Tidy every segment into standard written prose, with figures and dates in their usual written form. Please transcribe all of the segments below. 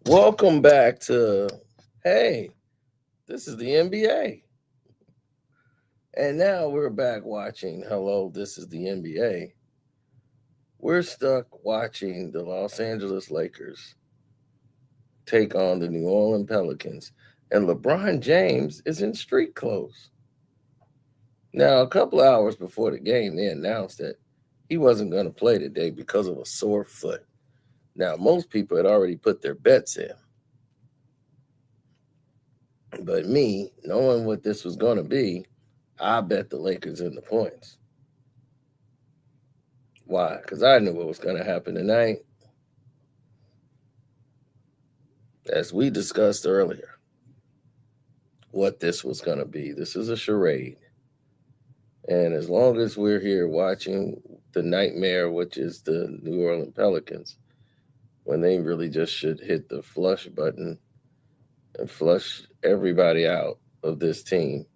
Welcome back to Hey, this is the NBA. And now we're back watching Hello, this is the NBA. We're stuck watching the Los Angeles Lakers take on the New Orleans Pelicans. And LeBron James is in street clothes. Now, a couple of hours before the game, they announced that he wasn't going to play today because of a sore foot. Now, most people had already put their bets in. But me, knowing what this was going to be, I bet the Lakers in the points. Why? Because I knew what was going to happen tonight. As we discussed earlier, what this was going to be. This is a charade. And as long as we're here watching the nightmare, which is the New Orleans Pelicans, when they really just should hit the flush button and flush everybody out of this team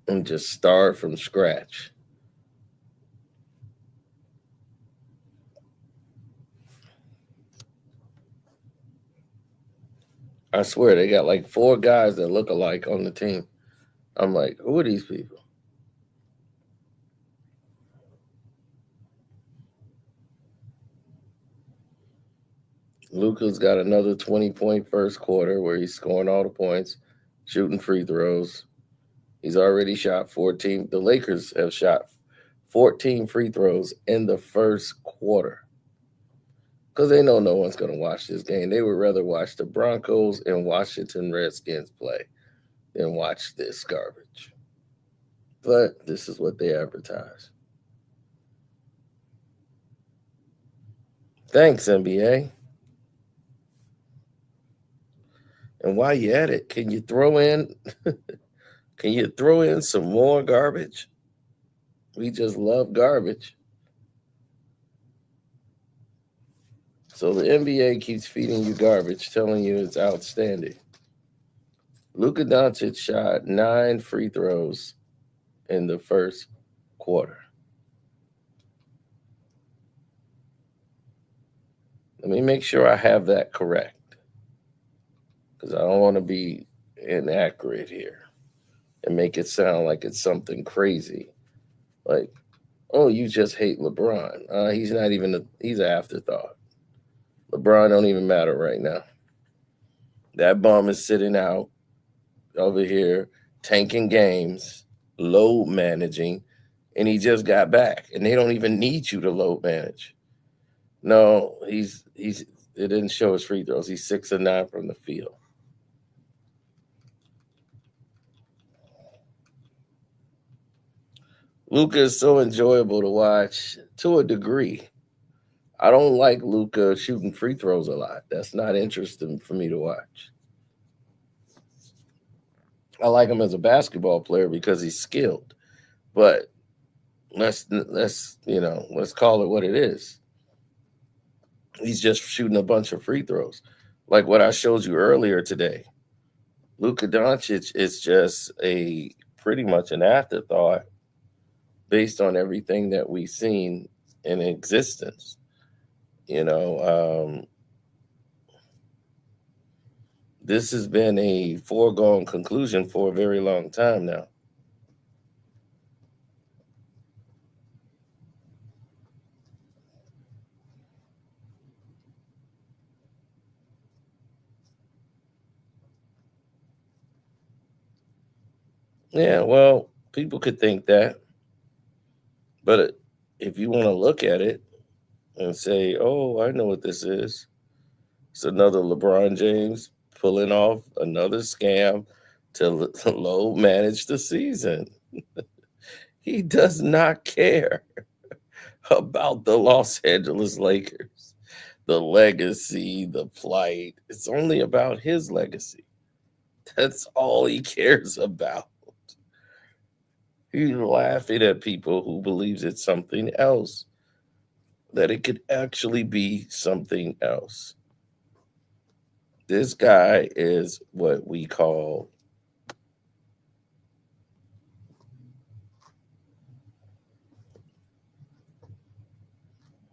and just start from scratch. I swear they got like four guys that look alike on the team. I'm like, who are these people? Luka's got another 20-point first quarter where he's scoring all the points, shooting free throws. He's already shot 14. The Lakers have shot 14 free throws in the first quarter because they know no one's going to watch this game. They would rather watch the Broncos and Washington Redskins play than watch this garbage. But this is what they advertise. Thanks, NBA. And while you're at it, can you throw in some more garbage? We just love garbage. So the NBA keeps feeding you garbage, telling you it's outstanding. Luka Doncic shot 9 free throws in the first quarter. Let me make sure I have that correct, because I don't want to be inaccurate here and make it sound like it's something crazy. Like, oh, you just hate LeBron. He's not even, he's an afterthought. LeBron don't even matter right now. That bum is sitting out over here tanking games, load managing, and he just got back. And they don't even need you to load manage. No, it didn't show his free throws. He's 6 of 9 from the field. Luka is so enjoyable to watch to a degree. I don't like Luka shooting free throws a lot. That's not interesting for me to watch. I like him as a basketball player because he's skilled. But let's call it what it is. He's just shooting a bunch of free throws. Like what I showed you earlier today. Luka Doncic is just a pretty much an afterthought based on everything that we've seen in existence. This has been a foregone conclusion for a very long time now. Yeah, well, people could think that. But if you want to look at it and say, oh, I know what this is, it's another LeBron James pulling off another scam to low manage the season. He does not care about the Los Angeles Lakers, the legacy, the plight. It's only about his legacy. That's all he cares about. He's laughing at people who believes it's something else, that it could actually be something else. This guy is what we call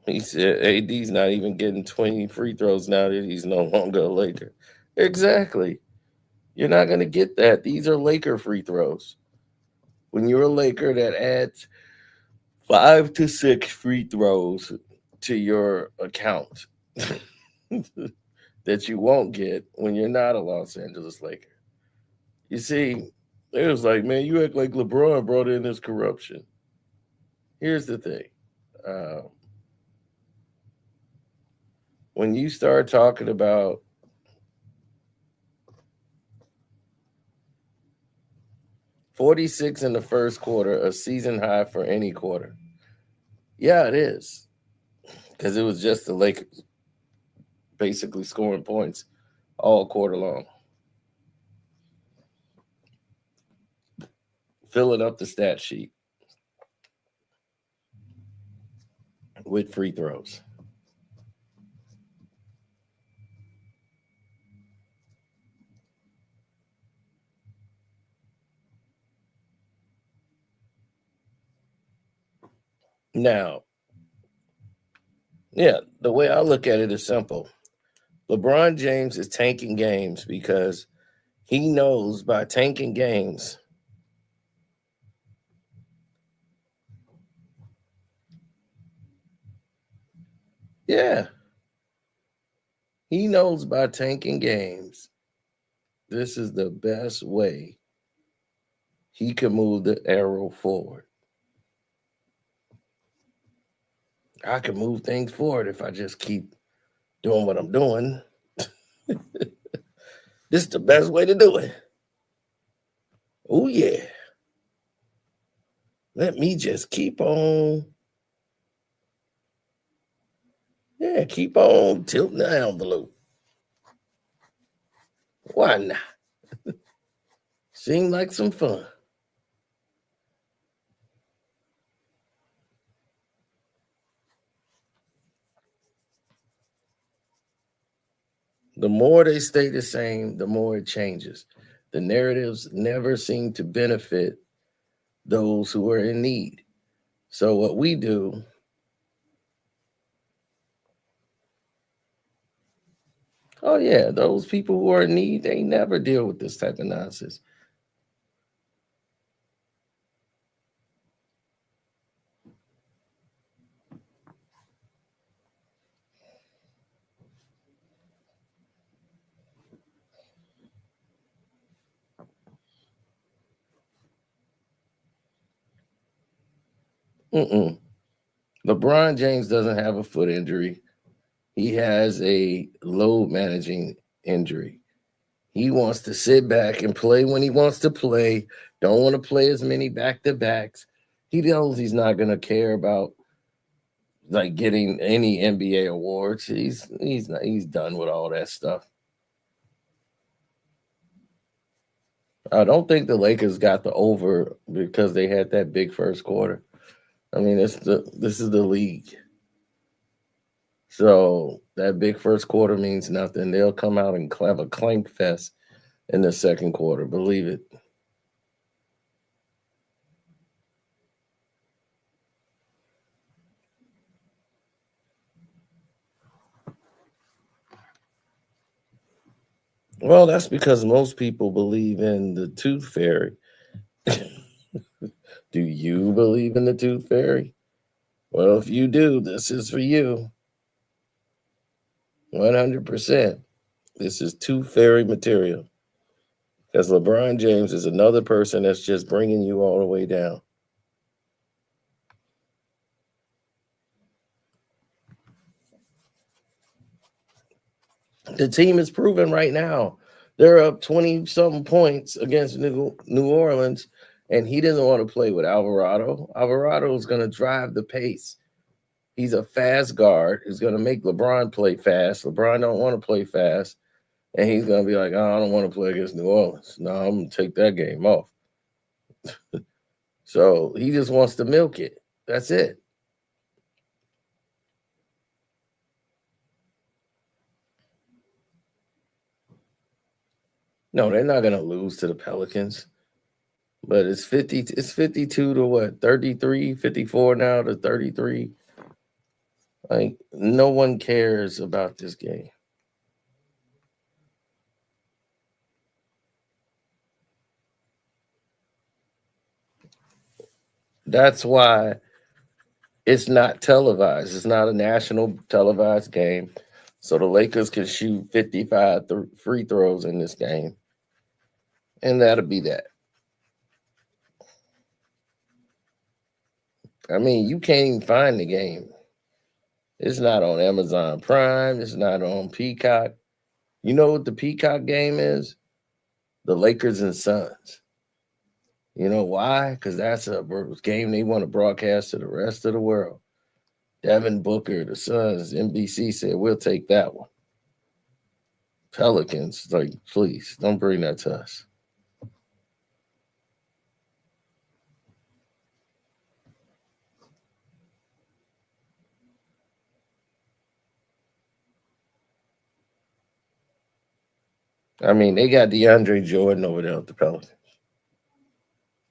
He said AD's not even getting 20 free throws now that he's no longer a Laker. Exactly. You're not going to get that. These are Laker free throws. When you're a Laker, that adds 5 to 6 free throws to your account that you won't get when you're not a Los Angeles Laker. You see, it was like, man, you act like LeBron brought in this corruption. Here's the thing. Uh, when you start talking about 46 in the first quarter, a season high for any quarter. Yeah, it is. Because it was just the Lakers basically scoring points all quarter long. Filling up the stat sheet with free throws. Now, yeah, the way I look at it is simple. LeBron James is tanking games because he knows by tanking games, yeah, he knows by tanking games, this is the best way he can move the arrow forward. I can move things forward if I just keep doing what I'm doing. This is the best way to do it. Oh, yeah. Let me just keep on. Yeah, keep on tilting the envelope. Why not? Seemed like some fun. The more they stay the same, the more it changes. The narratives never seem to benefit those who are in need. So what we do, oh yeah, those people who are in need, they never deal with this type of nonsense. Mm-mm. LeBron James doesn't have a foot injury. He has a load managing injury. He wants to sit back and play when he wants to play. Don't want to play as many back to backs. He knows he's not going to care about like getting any NBA awards. He's done with all that stuff. I don't think the Lakers got the over because they had that big first quarter. I mean, this is the league. So that big first quarter means nothing. They'll come out and have a clank fest in the second quarter. Believe it. Well, that's because most people believe in the tooth fairy. Do you believe in the tooth fairy? Well, if you do, this is for you. 100%. This is tooth fairy material. Because LeBron James is another person that's just bringing you all the way down. The team is proven right now. They're up 20 something points against New Orleans, and he doesn't want to play with Alvarado. Alvarado is going to drive the pace. He's a fast guard who's going to make LeBron play fast. LeBron don't want to play fast, and he's going to be like, oh, I don't want to play against New Orleans. No, I'm going to take that game off. So he just wants to milk it. That's it. No, they're not going to lose to the Pelicans. But it's 52 to what? 33, 54 now to 33. Like, no one cares about this game. That's why it's not televised. It's not a national televised game. So the Lakers can shoot 55 free throws in this game. And that'll be that. I mean, you can't even find the game. It's not on Amazon Prime. It's not on Peacock. You know what the Peacock game is? The Lakers and Suns. You know why? Because that's a game they want to broadcast to the rest of the world. Devin Booker, the Suns, NBC said, we'll take that one. Pelicans, like, please, don't bring that to us. I mean, they got DeAndre Jordan over there with the Pelicans.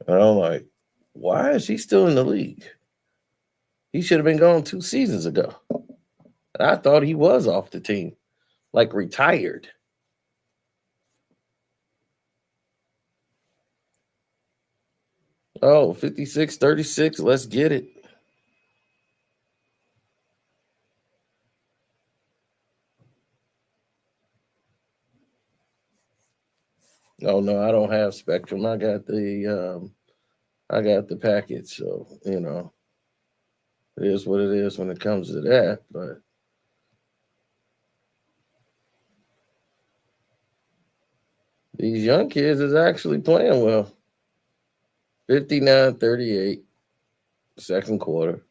And I'm like, why is he still in the league? He should have been gone 2 seasons ago. And I thought he was off the team, like retired. Oh, 56-36. Let's get it. Oh no, I don't have Spectrum. I got the package, so it is what it is when it comes to that. But these young kids is actually playing well. 59-38, second quarter.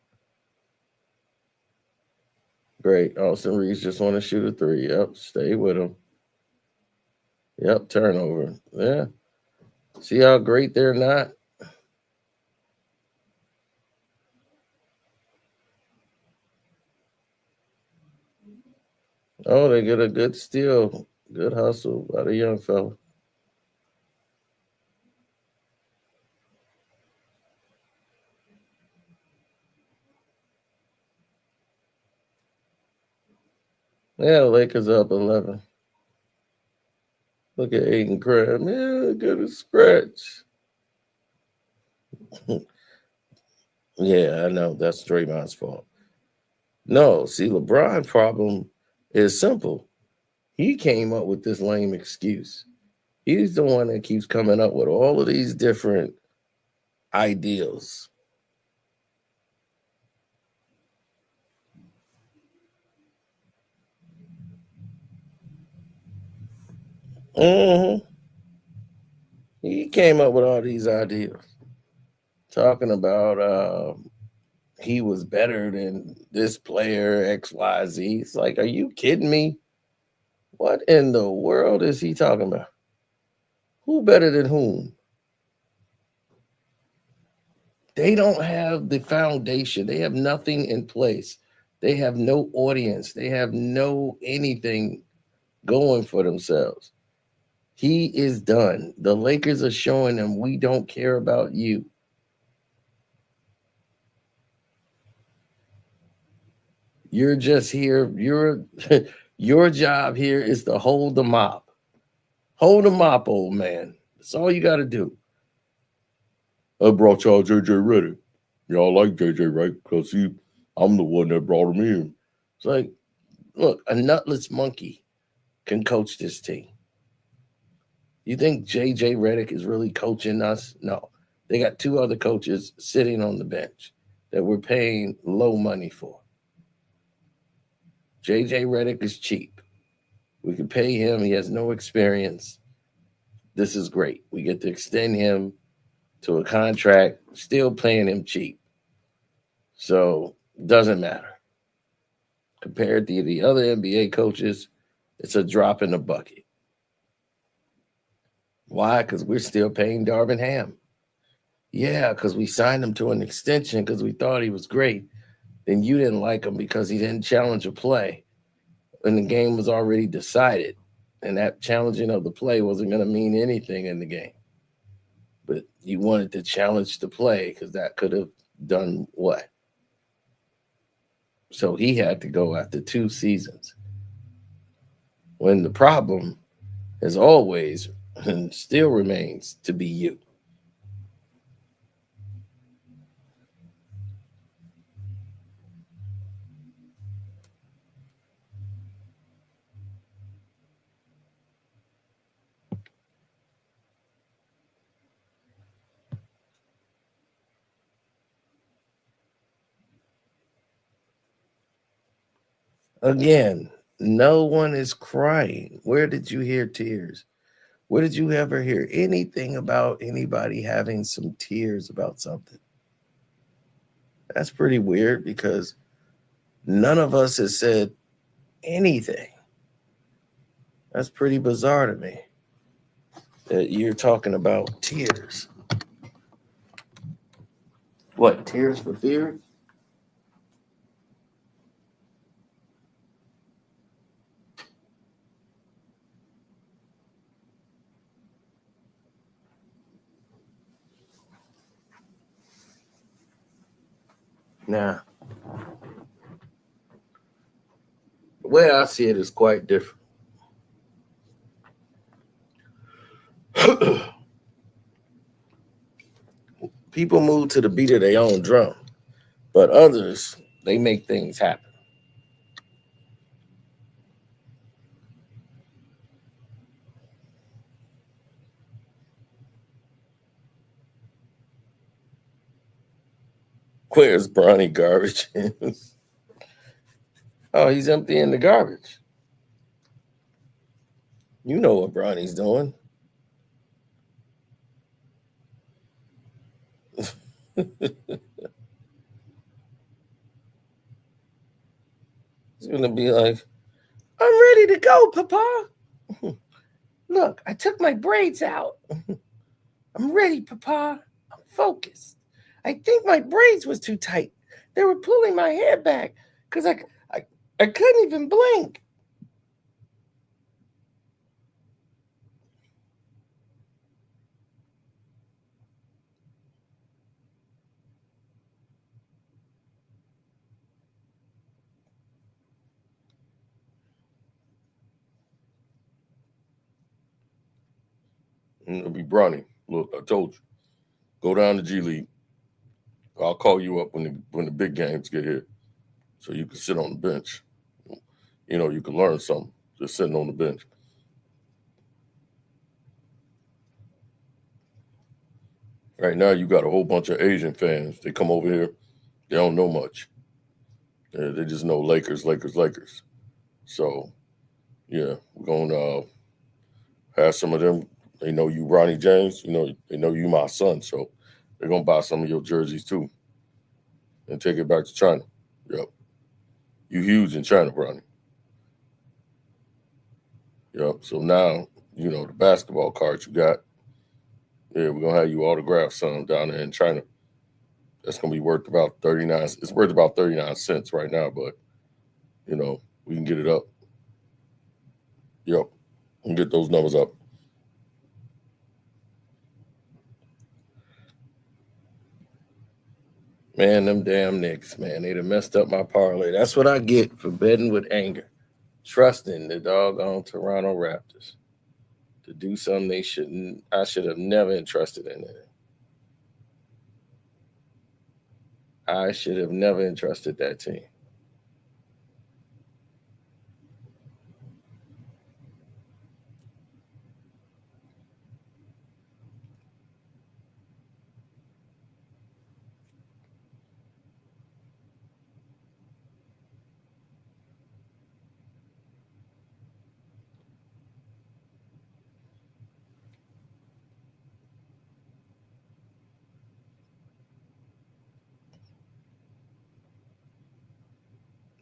Great. Austin Reeves just want to shoot a three. Yep, stay with him. Yep, turnover. Yeah. See how great they're not? Oh, they get a good steal. Good hustle by the young fella. Yeah, Lakers up 11. Look at Aiden Crab. Yeah, good a scratch. Yeah, I know. That's Draymond's fault. No, see, LeBron's problem is simple. He came up with this lame excuse. He's the one that keeps coming up with all of these different ideals. hmm He came up with all these ideas, talking about he was better than this player XYZ. It's like, are you kidding me? What in the world is he talking about? Who better than whom? They don't have the foundation. They have nothing in place. They have no audience. They have no anything going for themselves. He is done. The Lakers are showing them we don't care about you. You're just here. Your job here is to hold the mop. Hold the mop, old man. That's all you got to do. I brought y'all JJ Redick. Y'all like JJ, right? Because I'm the one that brought him in. It's like, look, a nutless monkey can coach this team. You think JJ Redick is really coaching us? No. They got 2 other coaches sitting on the bench that we're paying low money for. JJ Redick is cheap. We can pay him. He has no experience. This is great. We get to extend him to a contract, still paying him cheap. So doesn't matter. Compared to the other NBA coaches, it's a drop in the bucket. Why? Because we're still paying Darvin Ham. Yeah, because we signed him to an extension because we thought he was great. Then you didn't like him because he didn't challenge a play. And the game was already decided. And that challenging of the play wasn't going to mean anything in the game. But you wanted to challenge the play because that could have done what? So he had to go after 2 seasons. When the problem has always and still remains to be you. Again, no one is crying. Where did you hear tears? Where did you ever hear anything about anybody having some tears about something? That's pretty weird because none of us has said anything. That's pretty bizarre to me that you're talking about tears. What, tears for fear? Nah, the way I see it is quite different. People move to the beat of their own drum, but others, they make things happen. Where's Bronny garbage? Oh, he's emptying the garbage. You know what Bronny's doing. He's gonna be like, I'm ready to go, Papa. Look, I took my braids out. I'm ready, Papa. I'm focused. I think my braids was too tight. They were pulling my hair back because I couldn't even blink. And it'll be Bronny. Look, I told you. Go down to G League. I'll call you up when the big games get here, so you can sit on the bench. You know, you can learn something just sitting on the bench. Right now, you got a whole bunch of Asian fans. They come over here. They don't know much. They just know Lakers, Lakers, Lakers. So, yeah, we're going to have some of them. They know you, Bronny James. You know, they know you, my son. So they're going to buy some of your jerseys, too, and take it back to China. Yep. You huge in China, Bronny. Yep. So now, you know, the basketball cards you got, yeah, we're going to have you autograph some down there in China. That's going to be worth about 39. It's worth about 39 cents right now, but, you know, we can get it up. Yep. We can get those numbers up. Man, them damn Knicks, man. They done messed up my parlay. That's what I get for betting with anger. Trusting the doggone Toronto Raptors to do something they shouldn't. I should have never entrusted in it. I should have never entrusted that team.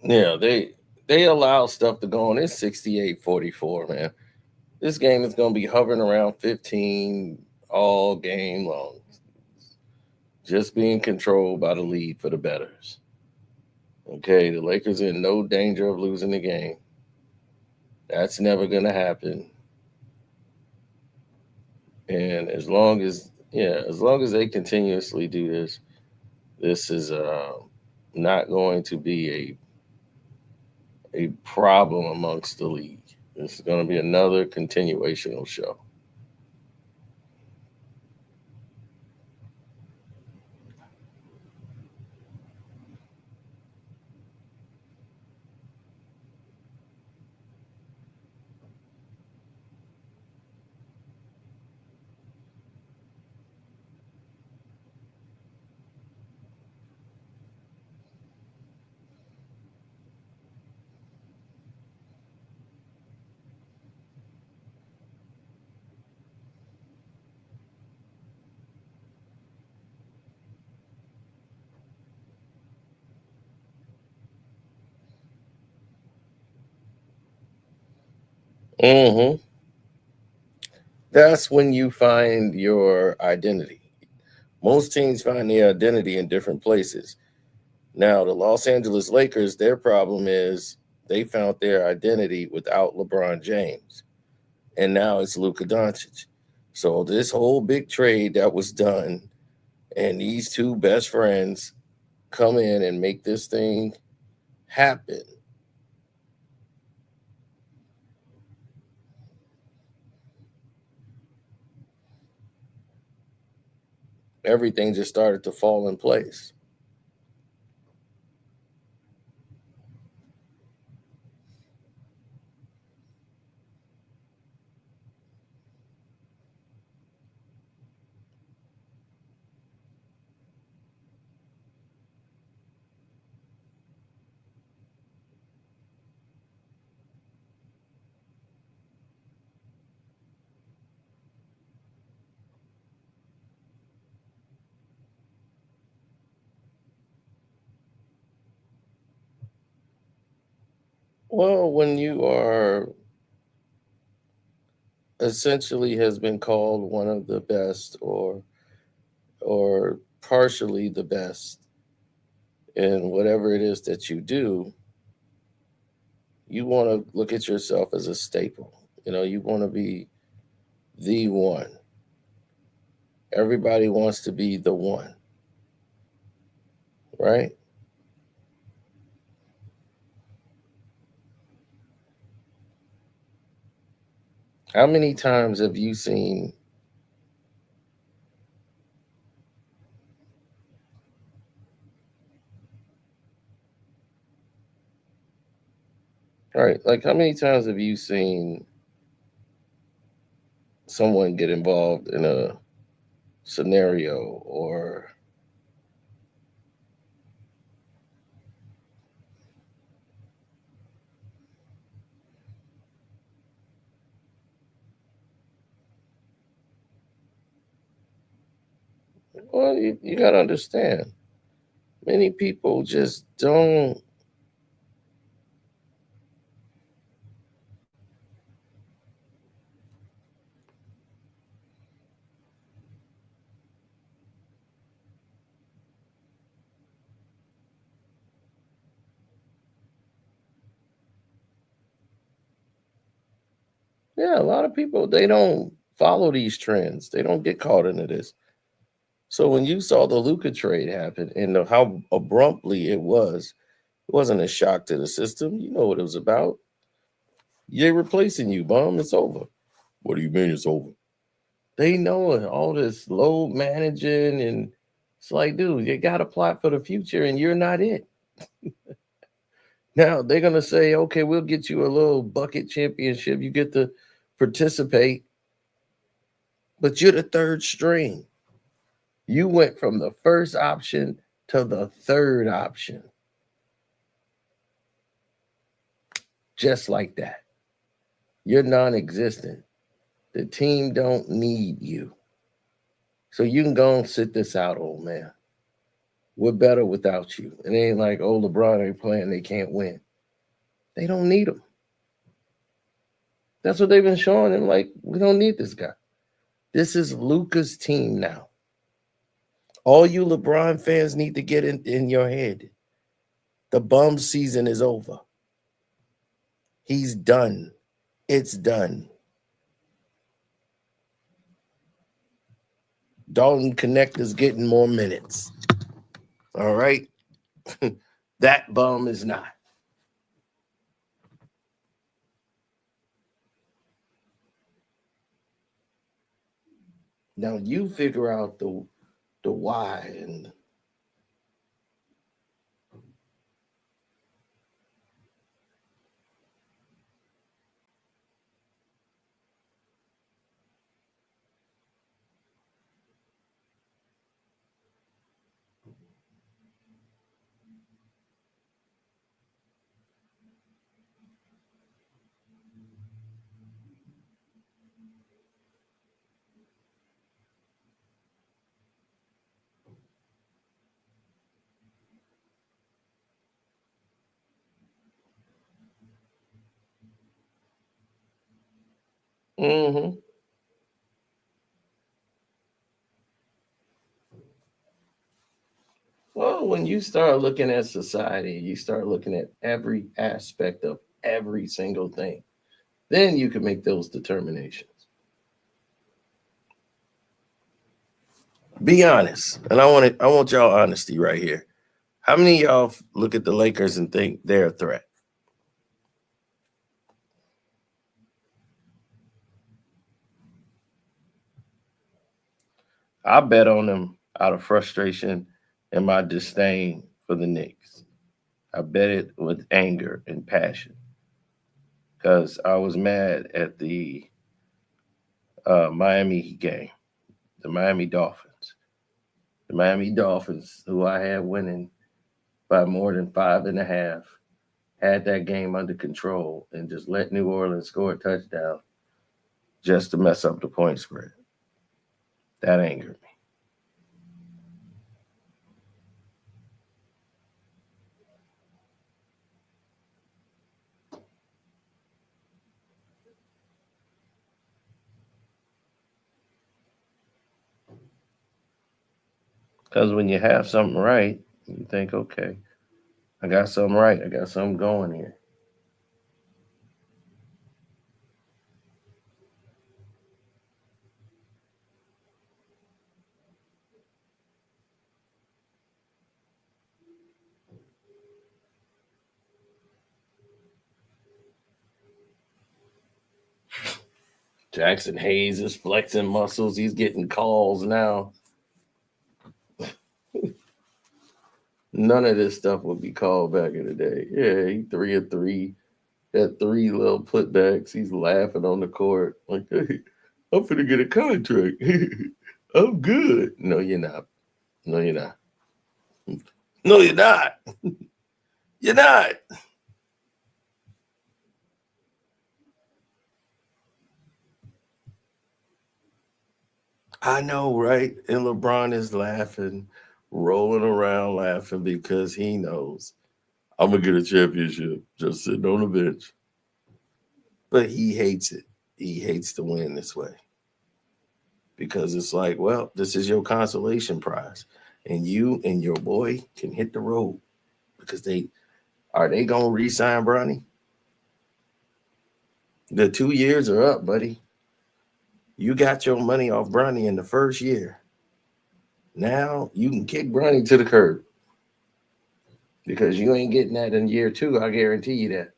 Yeah, they allow stuff to go on. It's 68-44, man. This game is going to be hovering around 15 all game long. Just being controlled by the lead for the betters. Okay, the Lakers are in no danger of losing the game. That's never going to happen. And as long as they continuously do this, this is not going to be a problem amongst the league. This is going to be another continuational show. Hmm. That's when you find your identity. Most teams find their identity in different places. Now, the Los Angeles Lakers, their problem is they found their identity without LeBron James. And now it's Luka Doncic. So this whole big trade that was done, and these two best friends come in and make this thing happen. Everything just started to fall in place. Well, when you are essentially has been called one of the best or partially the best in whatever it is that you do, you want to look at yourself as a staple. You want to be the one. Everybody wants to be the one, right? How many times have you seen, right? Like, how many times have you seen someone get involved in a scenario or, well, you got to understand, many people just don't, yeah, a lot of people, they don't follow these trends. They don't get caught into this. So when you saw the Luca trade happen and how abruptly it wasn't a shock to the system. You know what it was about. They're replacing you, bum. It's over. What do you mean it's over? They know it, all this load managing, and it's like, dude, you got to plot for the future, and you're not it. Now they're gonna say, okay, we'll get you a little bucket championship. You get to participate, but you're the third string. You went from the first option to the third option, just like that. You're non-existent. The team don't need you. So you can go and sit this out, old man. We're better without you. It ain't like, oh, LeBron ain't playing, they can't win. They don't need him. That's what they've been showing him. Like, we don't need this guy. This is Luka's team now. All you LeBron fans need to get in your head. The bum season is over. He's done. It's done. Dalton Connect is getting more minutes. All right. That bum is not. Now you figure out the why and mm-hmm. Well, when you start looking at society, you start looking at every aspect of every single thing. Then you can make those determinations. Be honest. And I want y'all honesty right here. How many of y'all look at the Lakers and think they're a threat? I bet on them out of frustration and my disdain for the Knicks. I bet it with anger and passion because I was mad at the Miami game, the Miami Dolphins. The Miami Dolphins, who I had winning by more than 5.5, had that game under control and just let New Orleans score a touchdown just to mess up the point spread. That angered me. Because when you have something right, you think, okay, I got something right. I got something going here. Jackson Hayes is flexing muscles. He's getting calls now. None of this stuff would be called back in the day. Yeah, he 3 of 3. Had 3 little putbacks. He's laughing on the court. Like, hey, I'm finna get a contract. I'm good. No, you're not. No, you're not. No, you're not. You're not. I know, right? And LeBron is laughing, rolling around laughing because he knows I'm gonna get a championship just sitting on the bench. But he hates it. He hates to win this way because it's like, well, this is your consolation prize, and you and your boy can hit the road because they gonna re-sign Bronny? The 2 years are up, buddy. You got your money off Bronny in the first year. Now you can kick Bronny to the curb because you ain't getting that in year 2. I guarantee you that.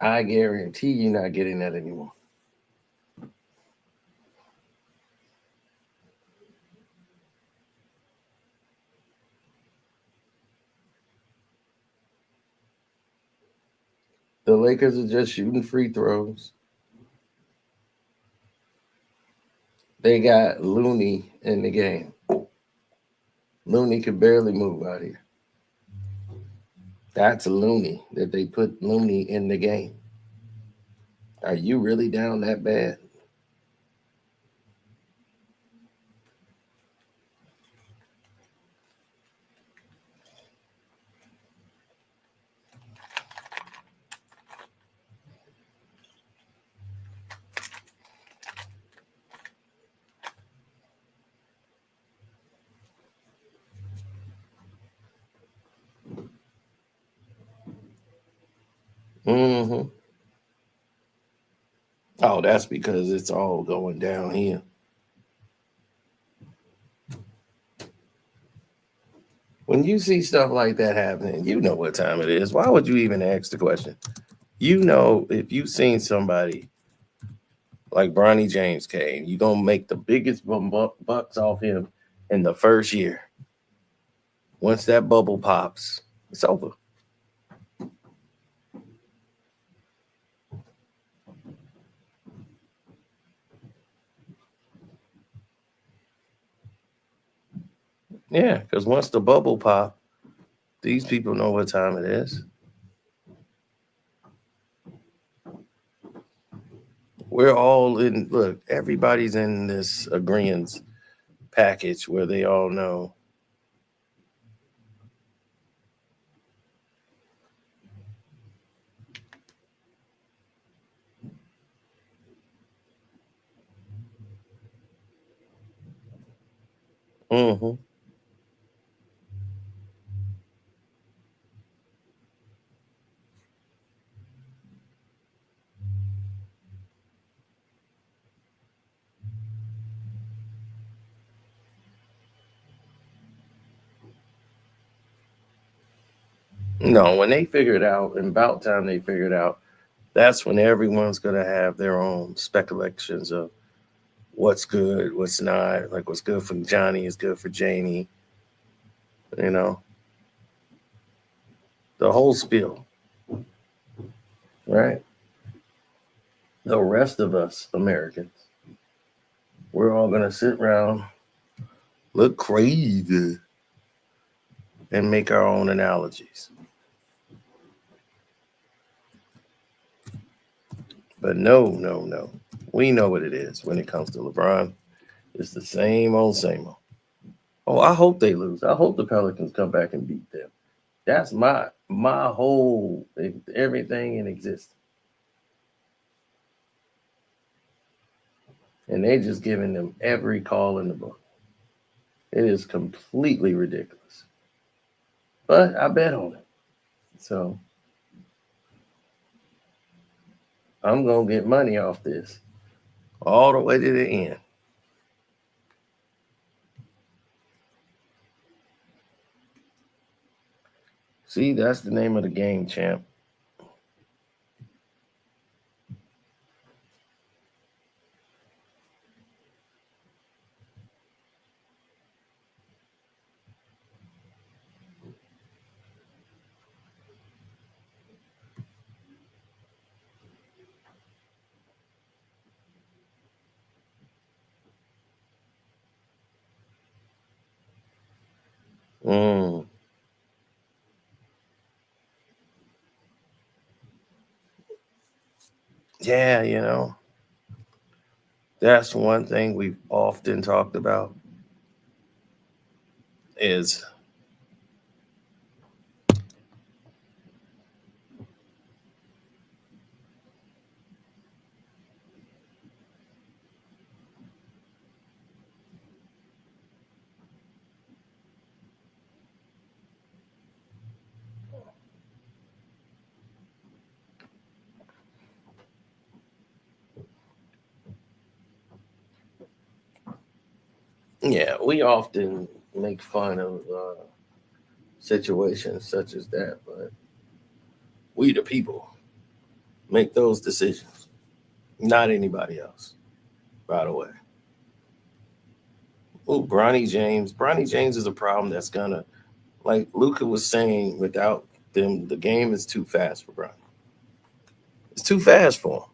I guarantee you not getting that anymore. The Lakers are just shooting free throws. They got Looney in the game. Looney could barely move out here. That's Looney that they put Looney in the game. Are you really down that bad? Mm-hmm. Oh, that's because it's all going down here. when you see stuff like that happening, you know what time it is. Why would you even ask the question? You know, if you've seen somebody like Bronny James came, you're going to make the biggest bucks off him in the first year. Once that bubble pops, it's over. Yeah, because once the bubble pop, these people know what time it is. We're all in, look, everybody's in this agreement package where they all know. Mm-hmm. No, when they figure it out, and about time they figure it out, that's when everyone's going to have their own speculations of what's good, what's not. Like what's good for Johnny is good for Janie, you know, the whole spiel, right? The rest of us Americans, we're all going to sit around, look crazy, and make our own analogies. But no, no, no. We know what it is when it comes to LeBron. It's the same old, same old. Oh, I hope they lose. I hope the Pelicans come back and beat them. That's my whole everything in existence. And they just giving them every call in the book. It is completely ridiculous. But I bet on it. So I'm gonna get money off this all the way to the end. See, that's the name of the game, champ. Mm. Yeah, that's one thing we've often talked about is yeah, we often make fun of situations such as that, but we the people make those decisions, not anybody else. By the way, oh, Bronny James. Bronny James is a problem that's gonna, like Luca was saying, without them, the game is too fast for Bronny. It's too fast for him.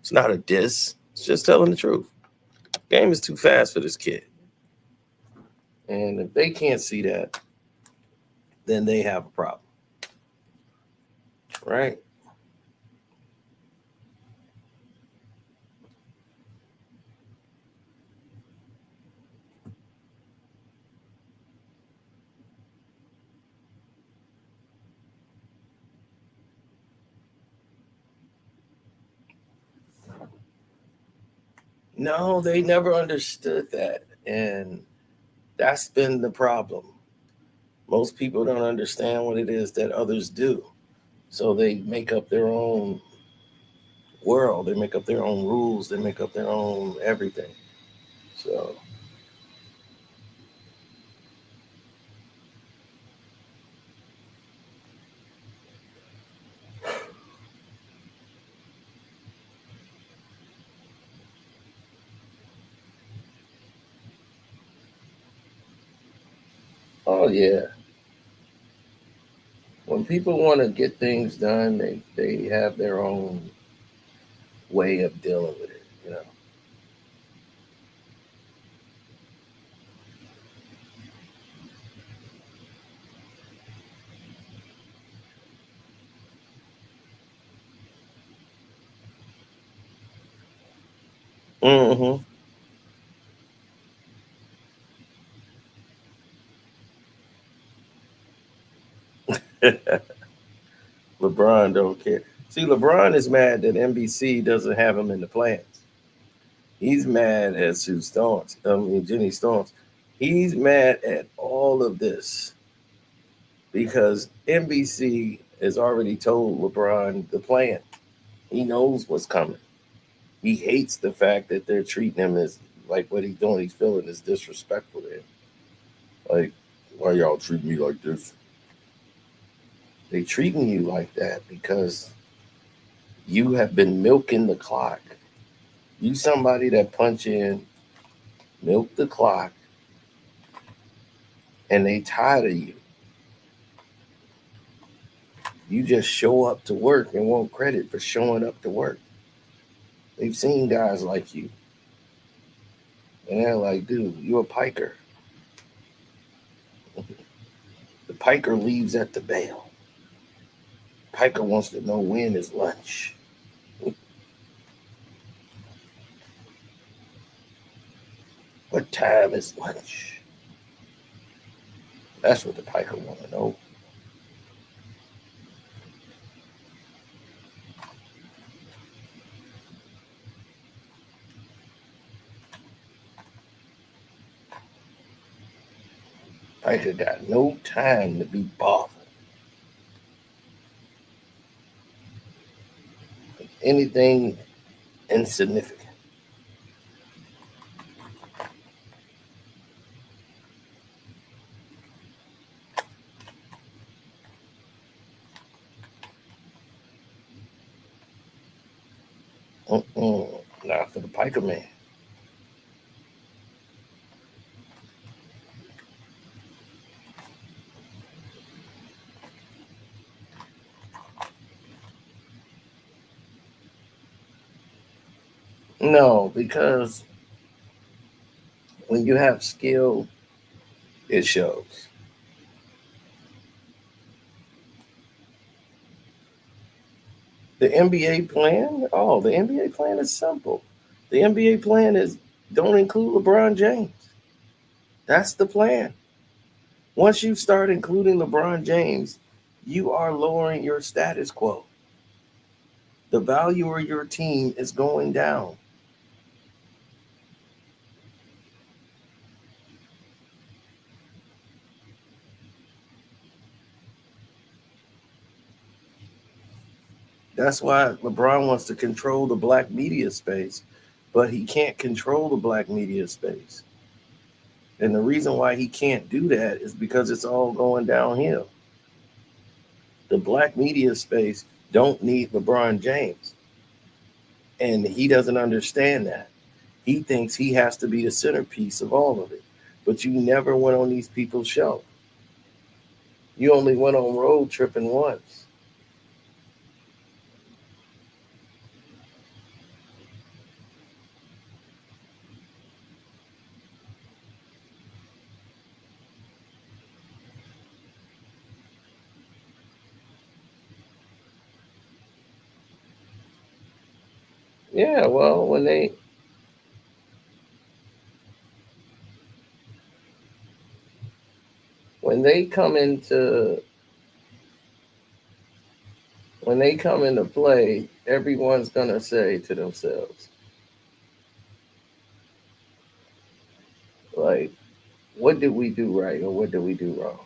It's not a diss. It's just telling the truth. Game is too fast for this kid. And if they can't see that, then they have a problem. Right? No, they never understood that. And that's been the problem. Most people don't understand what it is that others do. So they make up their own world. They make up their own rules. They make up their own everything. So Oh yeah. When people want to get things done, they have their own way of dealing with it, you know. Mm-hmm. LeBron don't care. See, LeBron is mad that NBC doesn't have him in the plans. He's mad at Sue Storms. I mean, Jenny Storms. He's mad at all of this because NBC has already told LeBron the plan. He knows what's coming. He hates the fact that they're treating him as like what he's doing. He's feeling is disrespectful to him. Like, why y'all treat me like this? They treating you like that because you have been milking the clock. You somebody that punch in, milk the clock, and they tired of you. You just show up to work and want credit for showing up to work. They've seen guys like you, and they're like, dude, you're a piker. The piker leaves at the bell. Piker wants to know when is lunch. What time is lunch? That's what the piker want to know. Piker got no time to be bothered. Anything insignificant. Not for the piker man. No, because when you have skill, it shows. The NBA plan? Oh, the NBA plan is simple. The NBA plan is don't include LeBron James. That's the plan. Once you start including LeBron James, you are lowering your status quo. The value of your team is going down. That's why LeBron wants to control the black media space, but he can't control the black media space. And the reason why he can't do that is because it's all going downhill. The black media space don't need LeBron James. And he doesn't understand that. He thinks he has to be the centerpiece of all of it. But you never went on these people's show. You only went on road tripping once. Yeah, well, when they come into when they come into play, everyone's gonna say to themselves, like, what did we do right or what did we do wrong?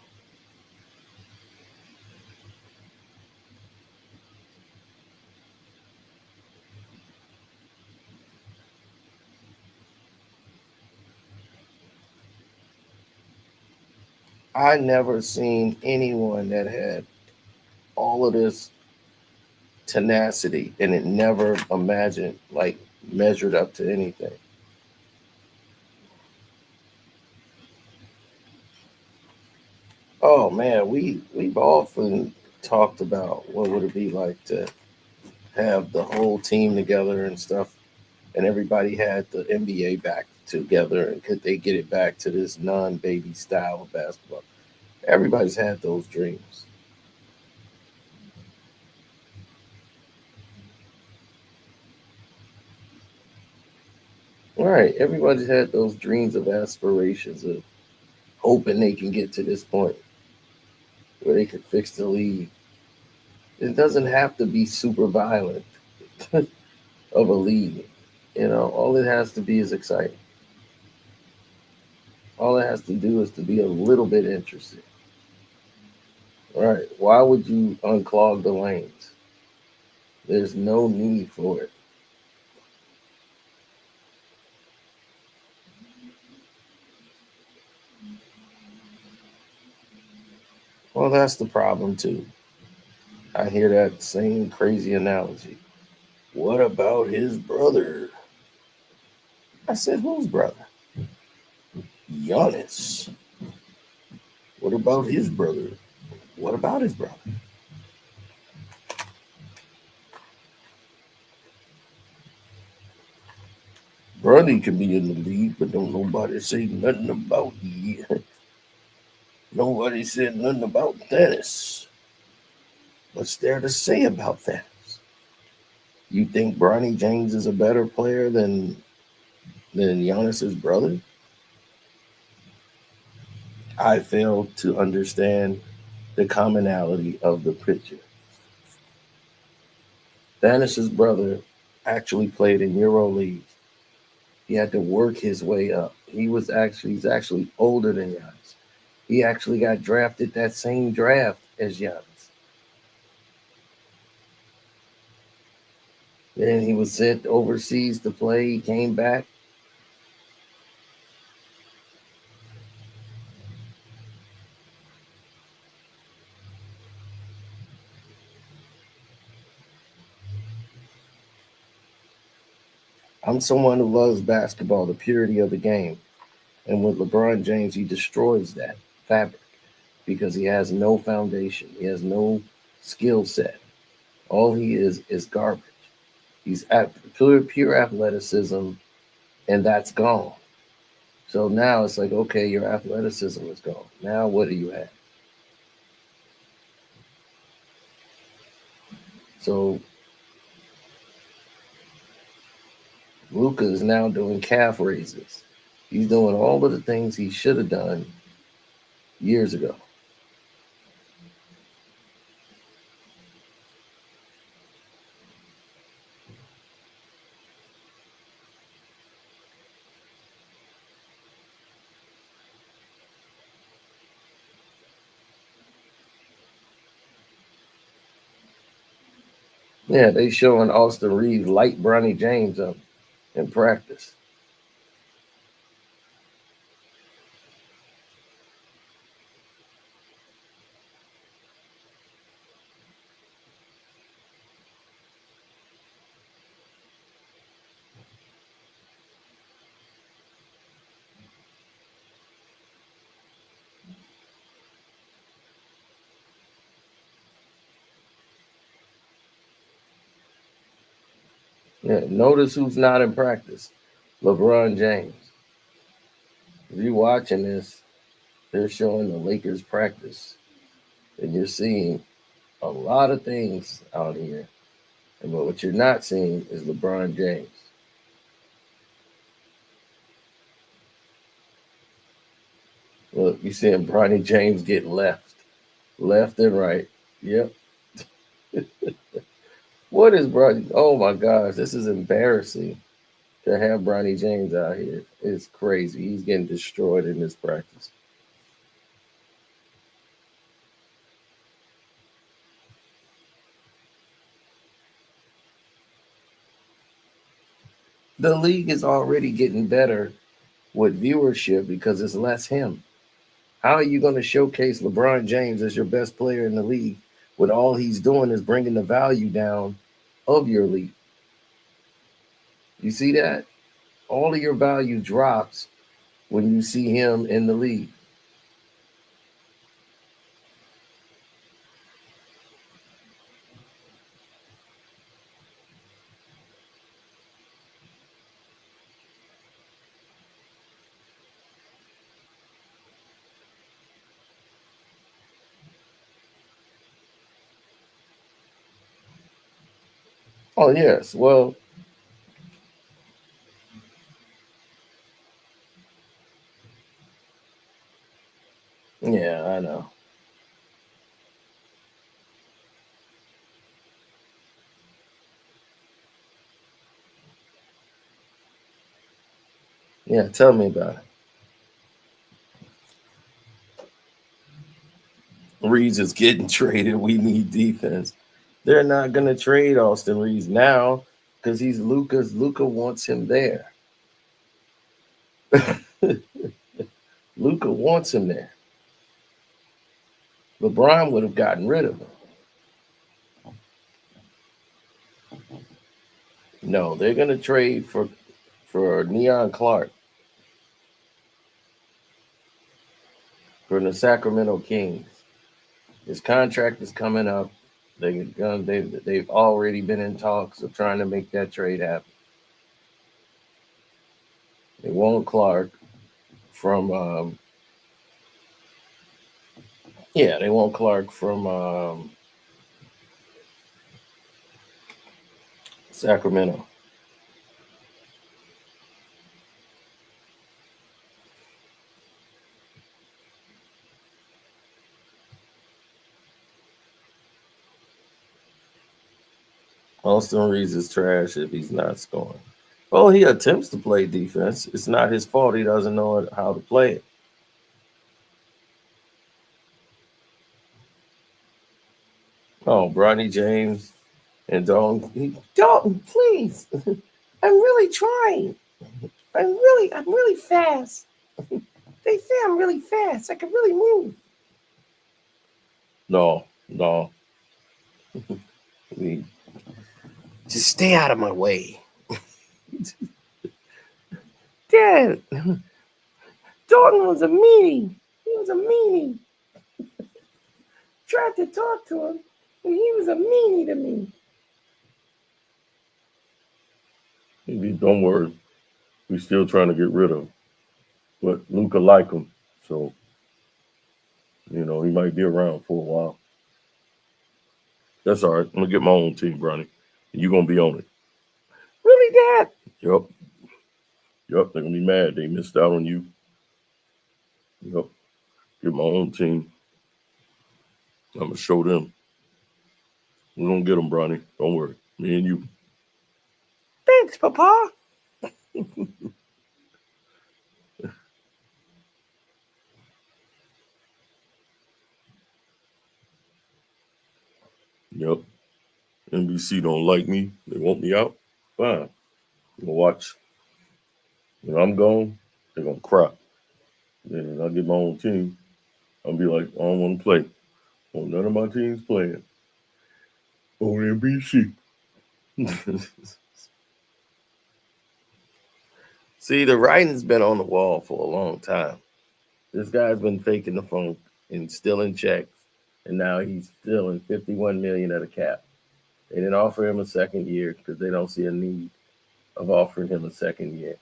I never seen anyone that had all of this tenacity and it never imagined like measured up to anything. Oh man, we've often talked about what would it be like to have the whole team together and stuff, and everybody had the NBA back together, and could they get it back to this non-baby style of basketball? Everybody's had those dreams. Right. Everybody's had those dreams of aspirations of hoping they can get to this point where they could fix the league. It doesn't have to be super violent of a league. All it has to be is exciting. All it has to do is to be a little bit interesting. Right. Why would you unclog the lanes? There's no need for it. Well, that's the problem too. I hear that same crazy analogy. What about his brother? I said, whose brother? Giannis. What about his brother? What about his brother? Bronny could be in the league, but don't nobody say nothing about you. Nobody said nothing about Dennis. What's there to say about that? You think Bronny James is a better player than Giannis's brother? I fail to understand the commonality of the picture. Dennis's brother actually played in Euro League. He had to work his way up. He's actually older than Giannis. He actually got drafted that same draft as Giannis. Then he was sent overseas to play. He came back. I'm someone who loves basketball, the purity of the game. And with LeBron James, he destroys that fabric because he has no foundation. He has no skill set. All he is garbage. He's at pure athleticism, and that's gone. So now it's like, okay, your athleticism is gone. Now what do you have? So Luca is now doing calf raises. He's doing all of the things he should have done years ago. Yeah, they showing Austin Reeves light Bronny James up in practice. Yeah, notice who's not in practice. LeBron James. If you're watching this, they're showing the Lakers practice, and you're seeing a lot of things out here. But what you're not seeing is LeBron James. Look, you're seeing Bronny James get left and right. Yep. What is Bronny? Oh my gosh, this is embarrassing to have Bronny James out here. It's crazy. He's getting destroyed in this practice. The league is already getting better with viewership because it's less him. How are you going to showcase LeBron James as your best player in the league when all he's doing is bringing the value down of your league? You see that? All of your value drops when you see him in the league. Oh yes. Well, yeah, I know. Yeah, tell me about it. Reeves is getting traded. We need defense. They're not gonna trade Austin Reeves now because he's Luca's. Luca wants him there. Luca wants him there. LeBron would have gotten rid of him. No, they're gonna trade for Neon Clark for the Sacramento Kings. His contract is coming up. They've already been in talks of trying to make that trade happen. They want Clark from yeah, they want Clark from Sacramento. Austin Reeves is trash if he's not scoring. Well, he attempts to play defense. It's not his fault he doesn't know how to play it. Oh, Bronny James and Dalton, please. I'm really trying. I'm really fast. They say I'm really fast. I can really move. No, no. We just stay out of my way. Dad, Dalton was a meanie. He was a meanie. Tried to talk to him, and he was a meanie to me. Don't worry. We're still trying to get rid of him. But Luca like him. So, he might be around for a while. That's all right. I'm going to get my own team, Bronny. And you're going to be on it. Really, Dad? Yep. Yep. They're going to be mad. They missed out on you. Yep. Get my own team. I'm going to show them. We're going to get them, Bronny. Don't worry. Me and you. Thanks, Papa. Yep. NBC don't like me. They want me out. Fine. I'm going to watch. When I'm gone, they're going to cry. Then I get my own team. I'll be like, I don't want to play. Well, none of my teams playing on NBC. See, the writing's been on the wall for a long time. This guy's been faking the funk and stealing checks, and now he's stealing 51 million at a cap. They didn't offer him a second year because they don't see a need of offering him a second year.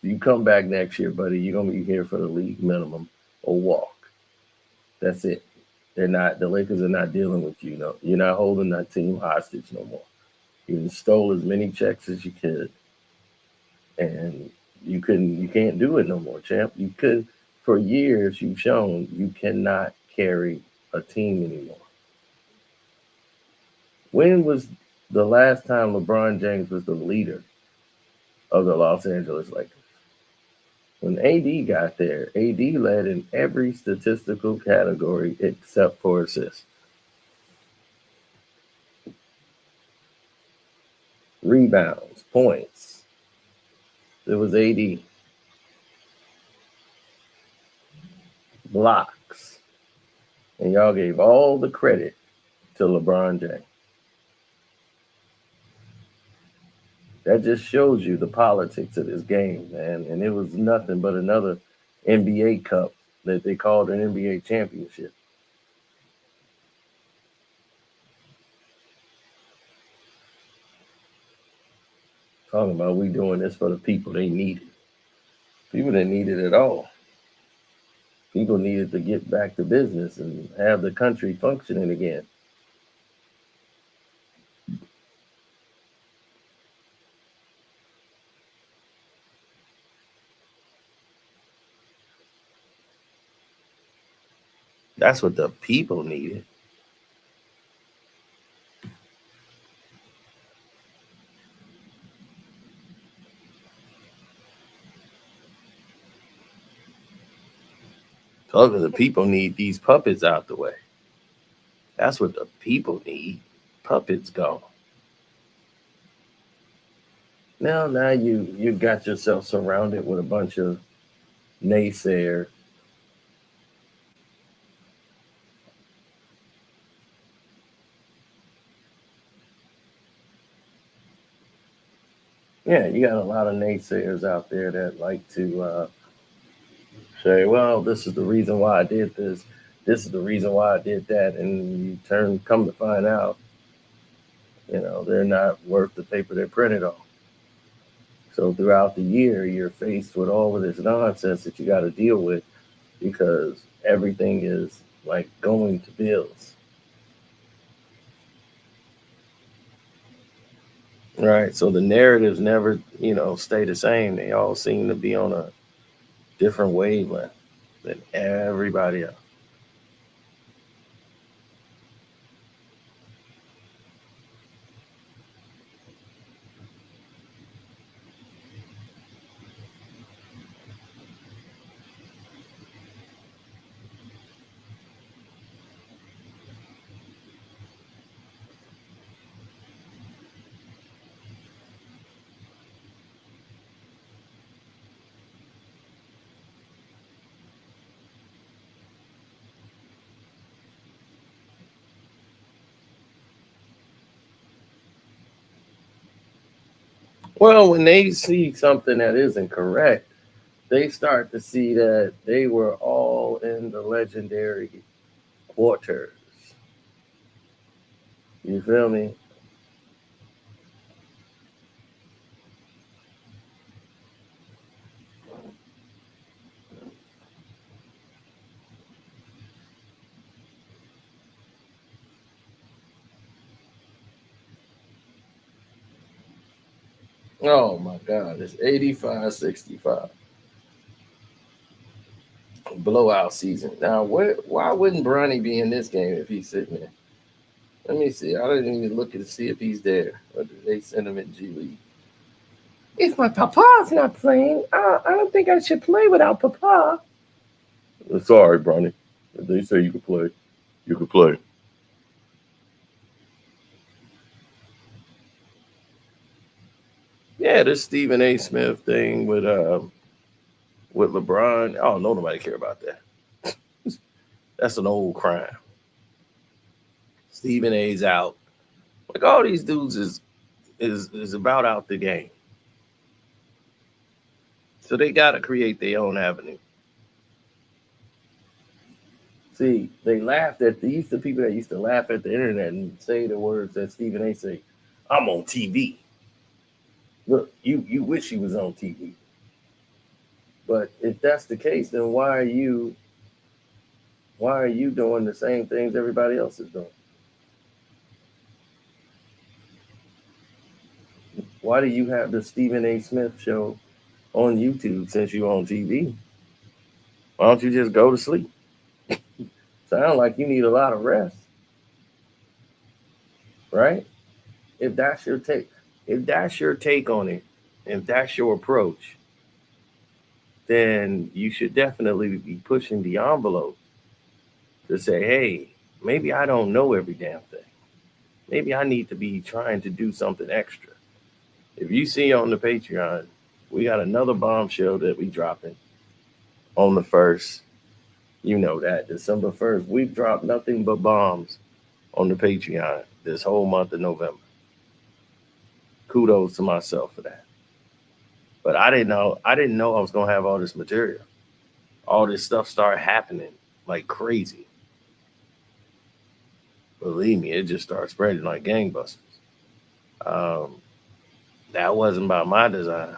If you come back next year, buddy, you're gonna be here for the league minimum or walk. That's it. The Lakers are not dealing with you. No, you're not holding that team hostage no more. You stole as many checks as you could, and you can't do it no more, champ. You could for years you've shown you cannot carry a team anymore. When was the last time LeBron James was the leader of the Los Angeles Lakers? When AD got there, AD led in every statistical category except for assists. Rebounds, points. It was AD. Blocks. And y'all gave all the credit to LeBron James. That just shows you the politics of this game, man. And it was nothing but another NBA Cup that they called an NBA championship. Talking about we doing this for the people they needed. People didn't need it at all. People needed to get back to business and have the country functioning again. That's what the people needed. Talking the people need these puppets out the way. That's what the people need. Puppets gone. Now you got yourself surrounded with a bunch of naysayers. Yeah, you got a lot of naysayers out there that like to say, well, this is the reason why I did this. This is the reason why I did that. And come to find out, they're not worth the paper they're printed on. So throughout the year, you're faced with all of this nonsense that you got to deal with because everything is like going to bills. Right. So the narratives never, stay the same. They all seem to be on a different wavelength than everybody else. Well, when they see something that isn't correct, they start to see that they were all in the legendary quarters. You feel me? Oh my God, it's 85-65. Blowout season. Now, why wouldn't Bronny be in this game if he's sitting there? Let me see. I didn't even look to see if he's there. Or did they send him in G League? If my papa's not playing, I don't think I should play without papa. Sorry, Bronny. If they say you can play, you can play. Yeah, this Stephen A. Smith thing with LeBron. Oh, no, nobody care about that. That's an old crime. Stephen A's out. Like all these dudes is about out the game. So they gotta create their own avenue. See, they laughed at the people that used to laugh at the internet and say the words that Stephen A. say. I'm on TV. Look, you wish you was on TV. But if that's the case, then why are you doing the same things everybody else is doing? Why do you have the Stephen A. Smith show on YouTube since you're on TV? Why don't you just go to sleep? Sound like you need a lot of rest, right? If that's your take, if that's your take on it, if that's your approach, then you should definitely be pushing the envelope to say, hey, maybe I don't know every damn thing. Maybe I need to be trying to do something extra. If you see on the Patreon, we got another bombshell that we dropping on the first. You know that December 1st. We've dropped nothing but bombs on the Patreon this whole month of November. Kudos to myself for that. But I didn't know I was gonna have all this material. All this stuff started happening like crazy. Believe me, it just started spreading like gangbusters. Um, that wasn't by my design.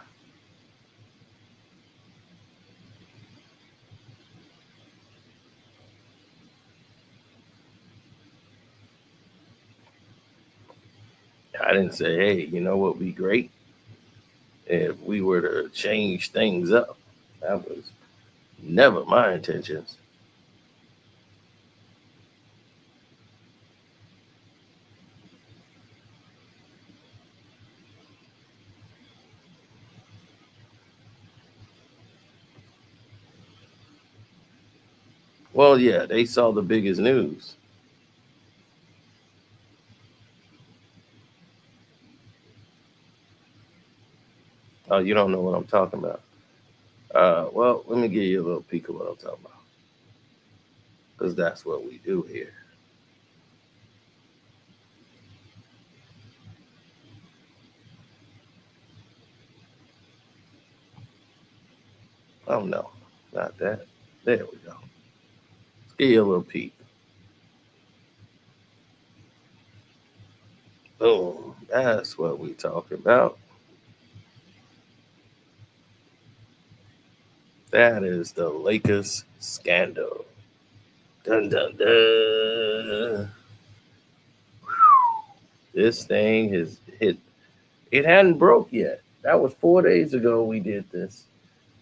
I didn't say, hey, you know what would be great if we were to change things up. That was never my intentions. Well, yeah, they saw the biggest news. Oh, you don't know what I'm talking about. Well, let me give you a little peek of what I'm talking about, because that's what we do here. Oh no, not that. There we go. Let's give you a little peek. Boom. That's what we talking about. That is the Lakers scandal. Dun dun dun. This thing has hit. It hadn't broke yet. That was 4 days ago we did this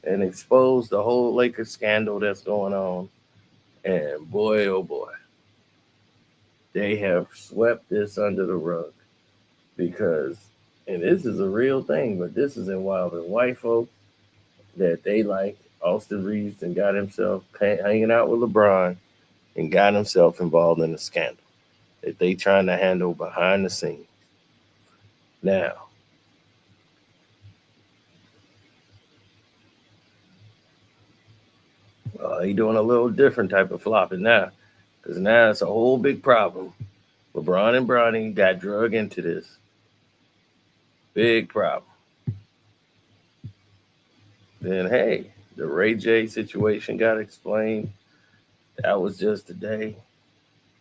and exposed the whole Lakers scandal that's going on. And boy, oh boy, they have swept this under the rug because, and this is a real thing, but this is involving white folks that they like. Austin Reeves and got himself hanging out with LeBron and got himself involved in a scandal that they trying to handle behind the scenes. Now, he doing a little different type of flopping now, because now it's a whole big problem. LeBron and Bronny got drug into this. Big problem. Then, hey, the Ray J situation got explained. That was just today.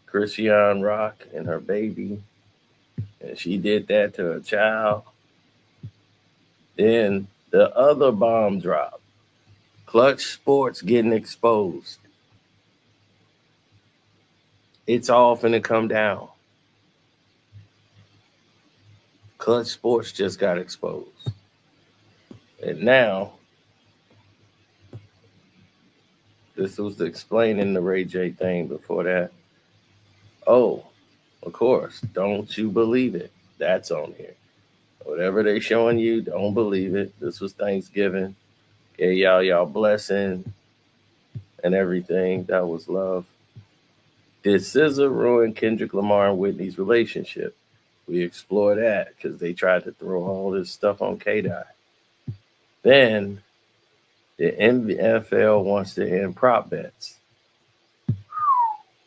Christian Rock and her baby, and she did that to her child. Then the other bomb drop. Clutch Sports getting exposed. It's all finna come down. Clutch Sports just got exposed. And now, this was explaining the Ray J thing before that. Oh, of course, don't you believe it? That's on here. Whatever they showing you, don't believe it. This was Thanksgiving. Gave y'all blessing and everything. That was love. Did SZA ruin Kendrick Lamar and Whitney's relationship? We explore that because they tried to throw all this stuff on K-Dot. Then the NFL wants to end prop bets.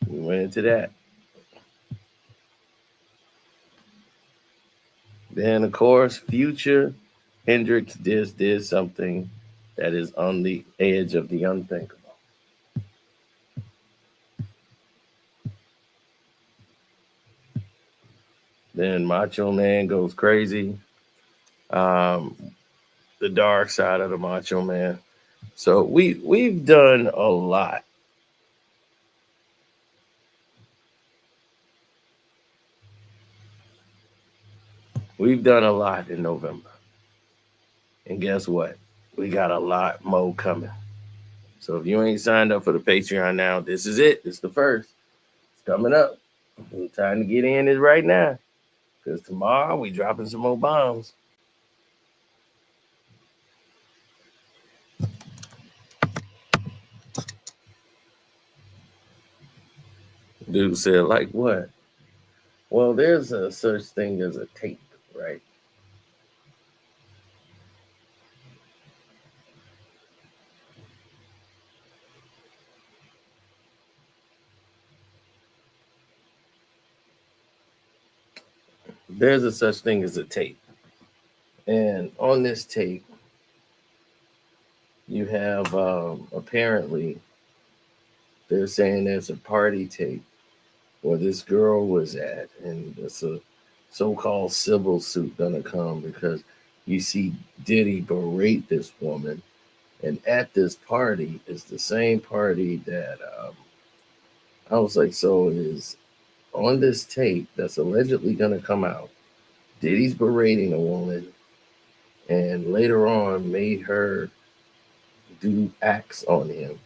We went into that. Then, of course, Future Hendrix did something that is on the edge of the unthinkable. Then Macho Man goes crazy. The dark side of the Macho Man. So we've done a lot. We've done a lot in November. And guess what? We got a lot more coming. So if you ain't signed up for the Patreon now, this is it. It's the first. It's coming up. The time to get in is right now. Because tomorrow we dropping some more bombs. Dude said, like what? Well, there's a such thing as a tape, right? There's a such thing as a tape. And on this tape, you have apparently they're saying there's a party tape where this girl was at, and it's a so-called civil suit gonna come because you see Diddy berate this woman, and at this party is the same party that I was like, so is on this tape that's allegedly gonna come out. Diddy's berating a woman, and later on made her do acts on him.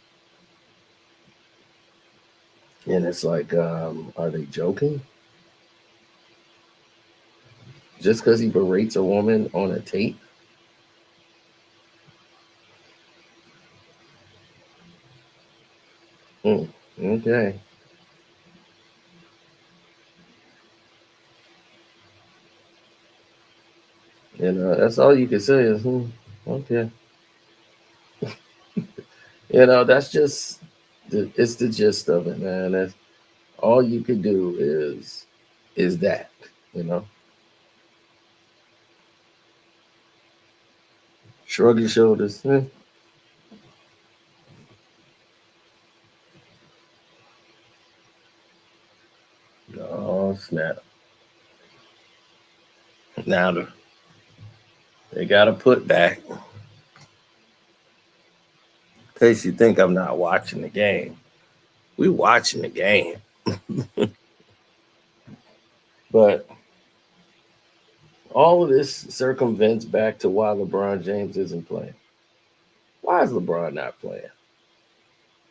And it's like, are they joking? Just because he berates a woman on a tape? Hmm. Okay. That's all you can say is, okay. That's just it's the gist of it, man. That's all you could do is that, you know. Shrug your shoulders. Oh snap! Now they got to put back. In case you think I'm not watching the game, we watching the game. But all of this circumvents back to why LeBron James isn't playing. Why is LeBron not playing?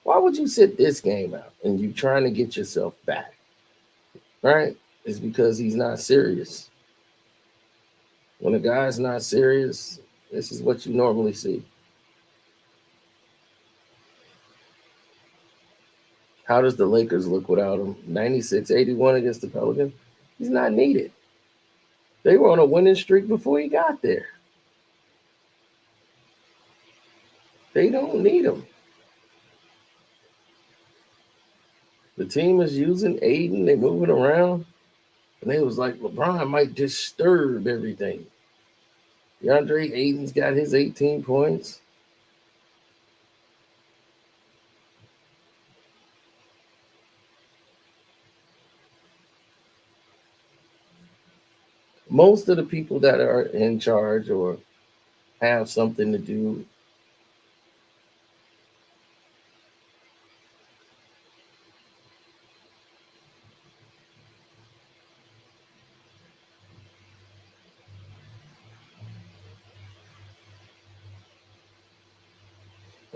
Why would you sit this game out and you trying to get yourself back? Right? It's because he's not serious. When a guy's not serious, this is what you normally see. How does the Lakers look without him? 96-81 against the Pelicans. He's not needed. They were on a winning streak before he got there. They don't need him. The team is using Aiden. They're moving around. And they was like, LeBron might disturb everything. DeAndre Ayton's got his 18 points. Most of the people that are in charge or have something to do.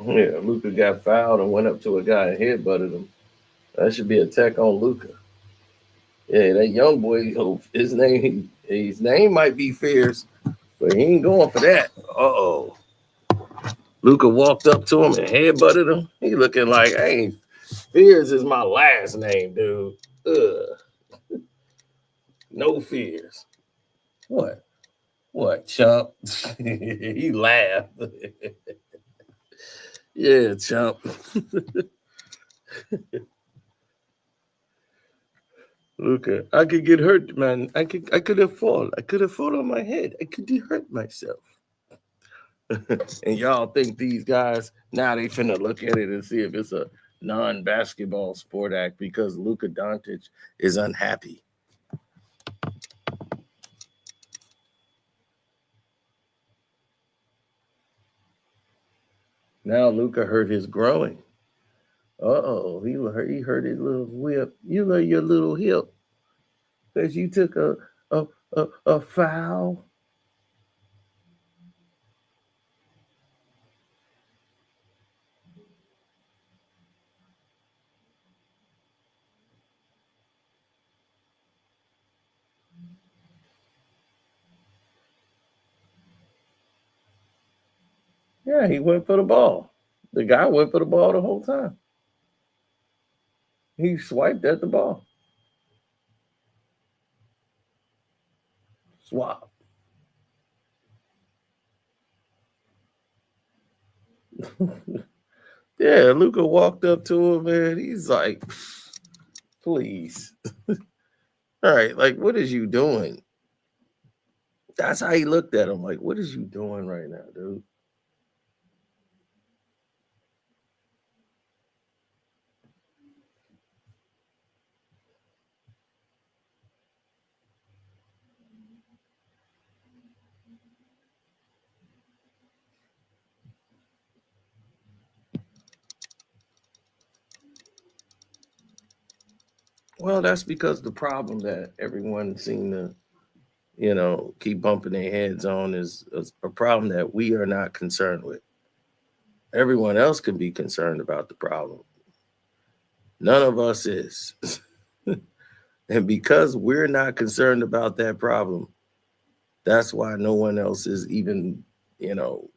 Yeah, Luca got fouled and went up to a guy and headbutted him. That should be a tech on Luca. Yeah, that young boy, his name might be Fierce, but he ain't going for that. Uh-oh. Luca walked up to him and headbutted him. He looking like, hey, Fears is my last name, dude. Ugh. No fears. What? What, chump? He laughed. Yeah, chump. Luca, I could get hurt, man. I could have fall. I could have fall on my head. I could have hurt myself. And y'all think these guys now they finna look at it and see if it's a non-basketball sport act because Luka Doncic is unhappy. Now Luka hurt his groin. Uh-oh, he hurt his little whip. You know your little hip because you took a foul. Yeah, he went for the ball. The guy went for the ball the whole time. He swiped at the ball. Swap. Yeah, Luca walked up to him and he's like, please. All right, like, what is you doing? That's how he looked at him. Like, what is you doing right now, dude? Well, that's because the problem that everyone seemed to, keep bumping their heads on is a problem that we are not concerned with. Everyone else can be concerned about the problem. None of us is. And because we're not concerned about that problem, that's why no one else is even,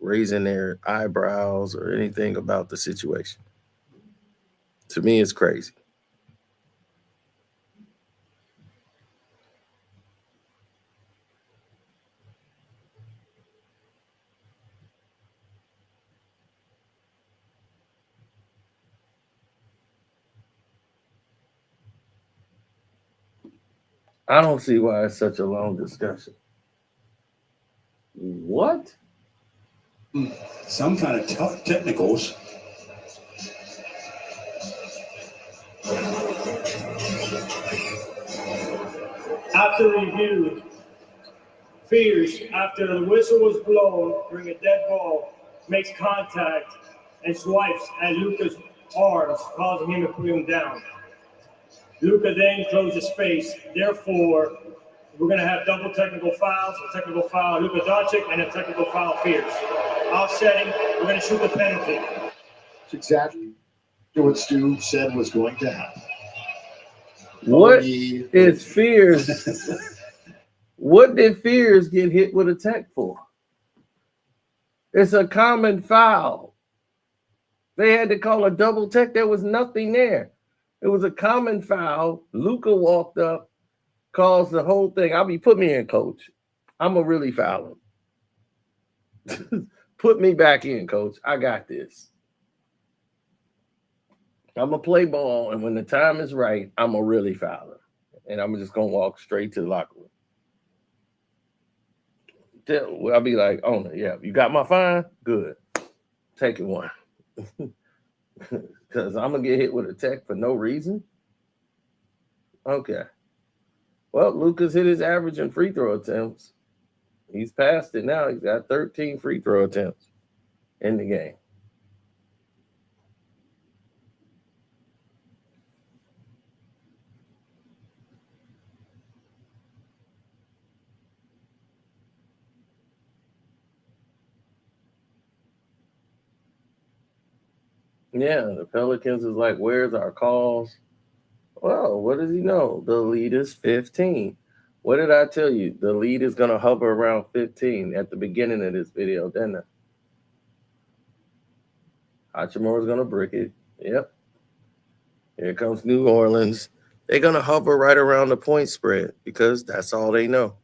raising their eyebrows or anything about the situation. To me, it's crazy. I don't see why it's such a long discussion. What? Some kind of technicals. After review, Fears, after the whistle was blown during a dead ball, makes contact and swipes at Luka's arms, causing him to put him down. Luka then closes space. Therefore, we're going to have double technical fouls, a technical foul Luka Doncic, and a technical foul Fears. Offsetting, we're going to shoot the penalty. It's exactly what Stu said was going to happen. What is Fears? What did Fears get hit with a tech for? It's a common foul. They had to call a double tech. There was nothing there. It was a common foul. Luka walked up, caused the whole thing. Put me in, coach. I'm going to really foul him. Put me back in, coach. I got this. I'm going to play ball, and when the time is right, I'm going to really foul him. And I'm just going to walk straight to the locker room. I'll be like, oh, yeah, you got my fine? Good. Take it one. Because I'm going to get hit with a tech for no reason? Okay. Well, Luka's hit his average in free throw attempts. He's passed it now. He's got 13 free throw attempts in the game. Yeah, the Pelicans is like, where's our calls? Well, what does he know? The lead is 15. What did I tell you? The lead is going to hover around 15 at the beginning of this video, didn't I? Hachimura's going to brick it. Yep. Here comes New Orleans. They're going to hover right around the point spread because that's all they know.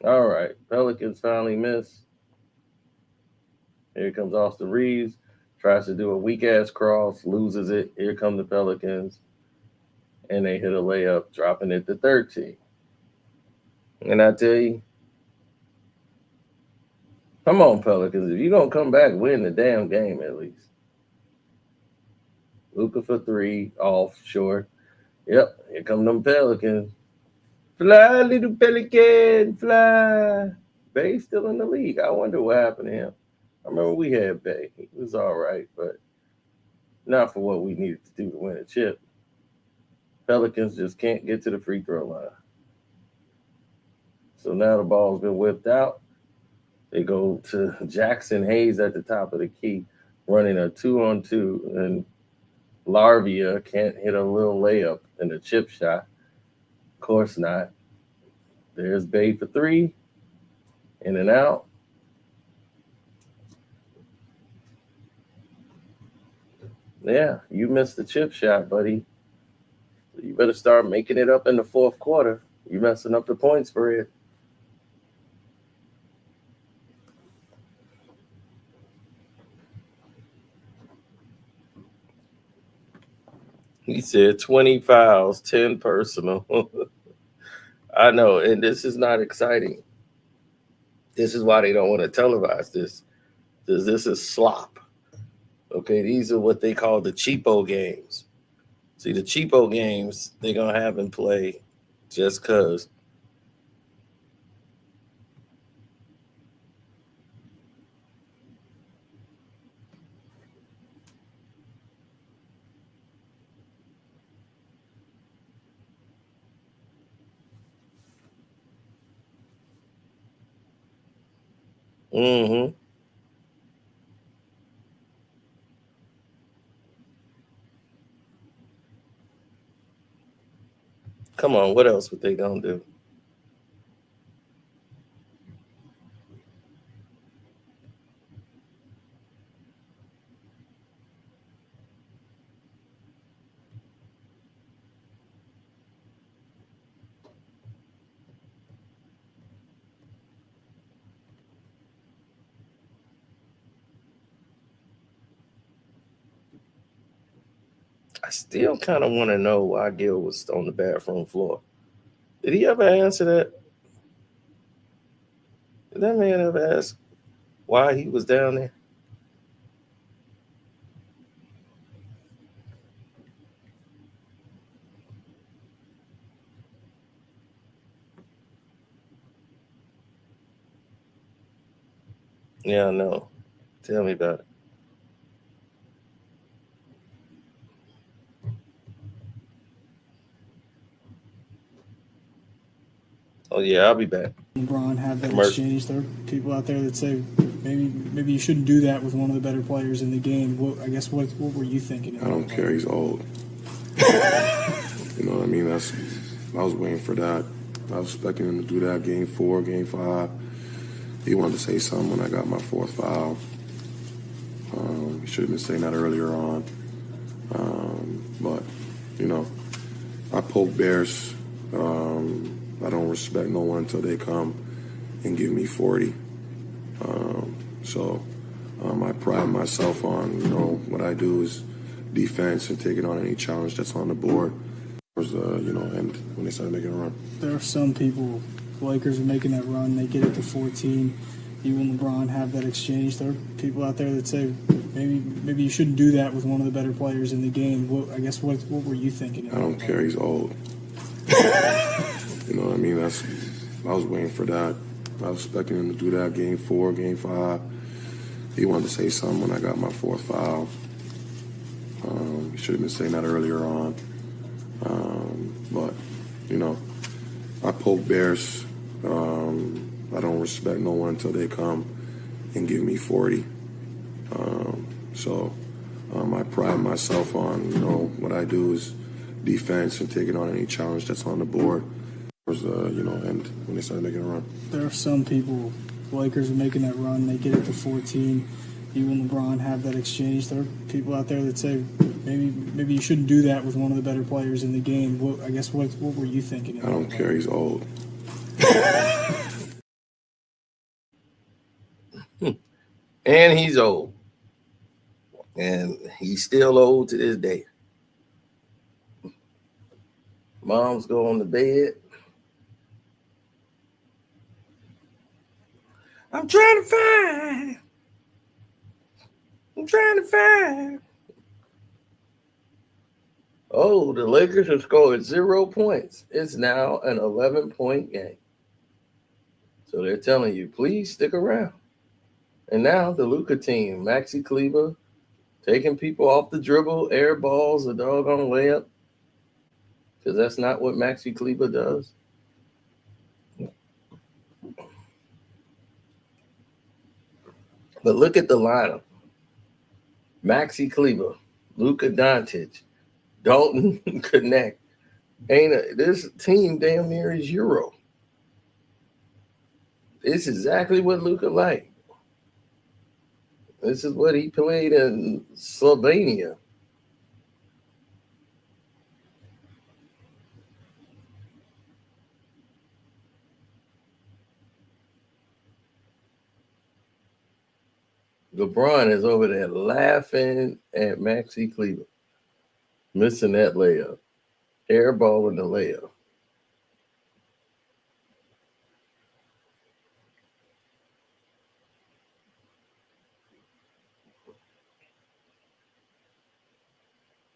All right. Pelicans finally miss. Here comes Austin Reeves. Tries to do a weak-ass cross, loses it. Here come the Pelicans. And they hit a layup, dropping it to 13. And I tell you, come on, Pelicans. If you're going to come back, win the damn game at least. Luka for 3, off, short. Yep, here come them Pelicans. Fly, little Pelican, fly. Bay's still in the league. I wonder what happened to him. I remember we had Bay. He was all right, but not for what we needed to do to win a chip. Pelicans just can't get to the free throw line. So now the ball's been whipped out. They go to Jackson Hayes at the top of the key, running a 2-on-2, and Larvia can't hit a little layup in a chip shot. Of course not. There's Bay for 3, in and out. Yeah, you missed the chip shot, buddy. So you better start making it up in the fourth quarter. You're messing up the point spread. He said 20 fouls, 10 personal. I know, and this is not exciting. This is why they don't want to televise this, because this is slop. Okay, these are what they call the cheapo games. See, the cheapo games they're going to have in play just because. Mm-hmm. Come on, what else would they don't do? I still kind of want to know why Gil was on the bathroom floor. Did he ever answer that? Did that man ever ask why he was down there? Yeah, no. Tell me about it. Oh yeah, I'll be back. LeBron have that Commercial. exchange. There are people out there that say maybe you shouldn't do that with one of the better players in the game. What were you thinking? I don't care. He's old. You know what I mean? I was waiting for that. I was expecting him to do that game 4, game 5. He wanted to say something when I got my 4th foul. He should have been saying that earlier on. But, you know, I poke bears. I don't respect no one until they come and give me 40. I pride myself on, you know, what I do is defense and taking on any challenge that's on the board. And when they started making a run. There are some people, the Lakers are making that run. They get it to 14. You and LeBron have that exchange. There are people out there that say maybe you shouldn't do that with one of the better players in the game. What were you thinking? I don't care. He's old. You know what I mean? I was waiting for that. I was expecting him to do that game 4, game 5. He wanted to say something when I got my 4th foul. He should have been saying that earlier on. But, you know, I poke bears. I don't respect no one until they come and give me 40. I pride myself on, you know, what I do is defense and taking on any challenge that's on the board. And when they started making a run. There are some people, the Lakers are making that run. They get it to 14. You and LeBron have that exchange. There are people out there that say maybe you shouldn't do that with one of the better players in the game. What were you thinking? I don't care. He's old. And he's old. And he's still old to this day. Moms go on the bed. I'm trying to find. Oh, the Lakers have scored 0 points. It's now an 11-point game. So they're telling you, please stick around. And now the Luka team, Maxi Kleber, taking people off the dribble, air balls, a doggone layup. Because that's not what Maxi Kleber does. But look at the lineup. Maxi Kleber, Luka Doncic, Dalton Connect. This team damn near is Euro. It's exactly what Luka liked. This is what he played in Slovenia. LeBron is over there laughing at Maxi Kleber, missing that layup, airballing the layup.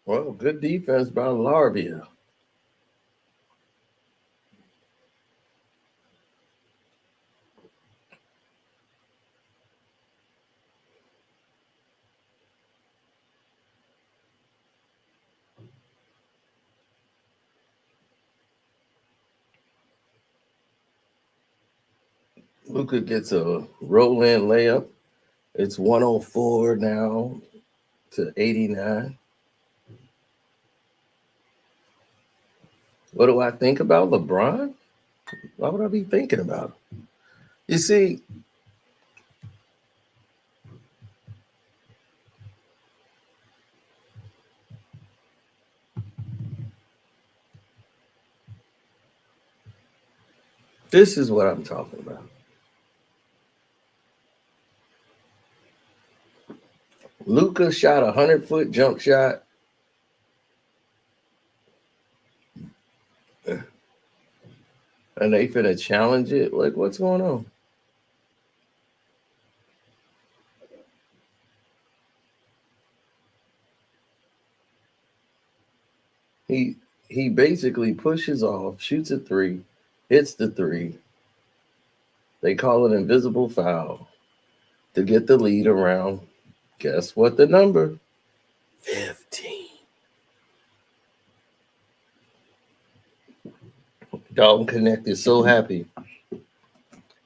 Well, good defense by Larvia. Luka gets a roll-in layup. It's 104 now to 89. What do I think about LeBron? Why would I be thinking about him? You see, this is what I'm talking about. Luka shot a 100-foot jump shot. And they finna challenge it. Like, what's going on? He basically pushes off, shoots a three, hits the three. They call it invisible foul to get the lead around. Guess what the number? 15. Dalton Connect is so happy.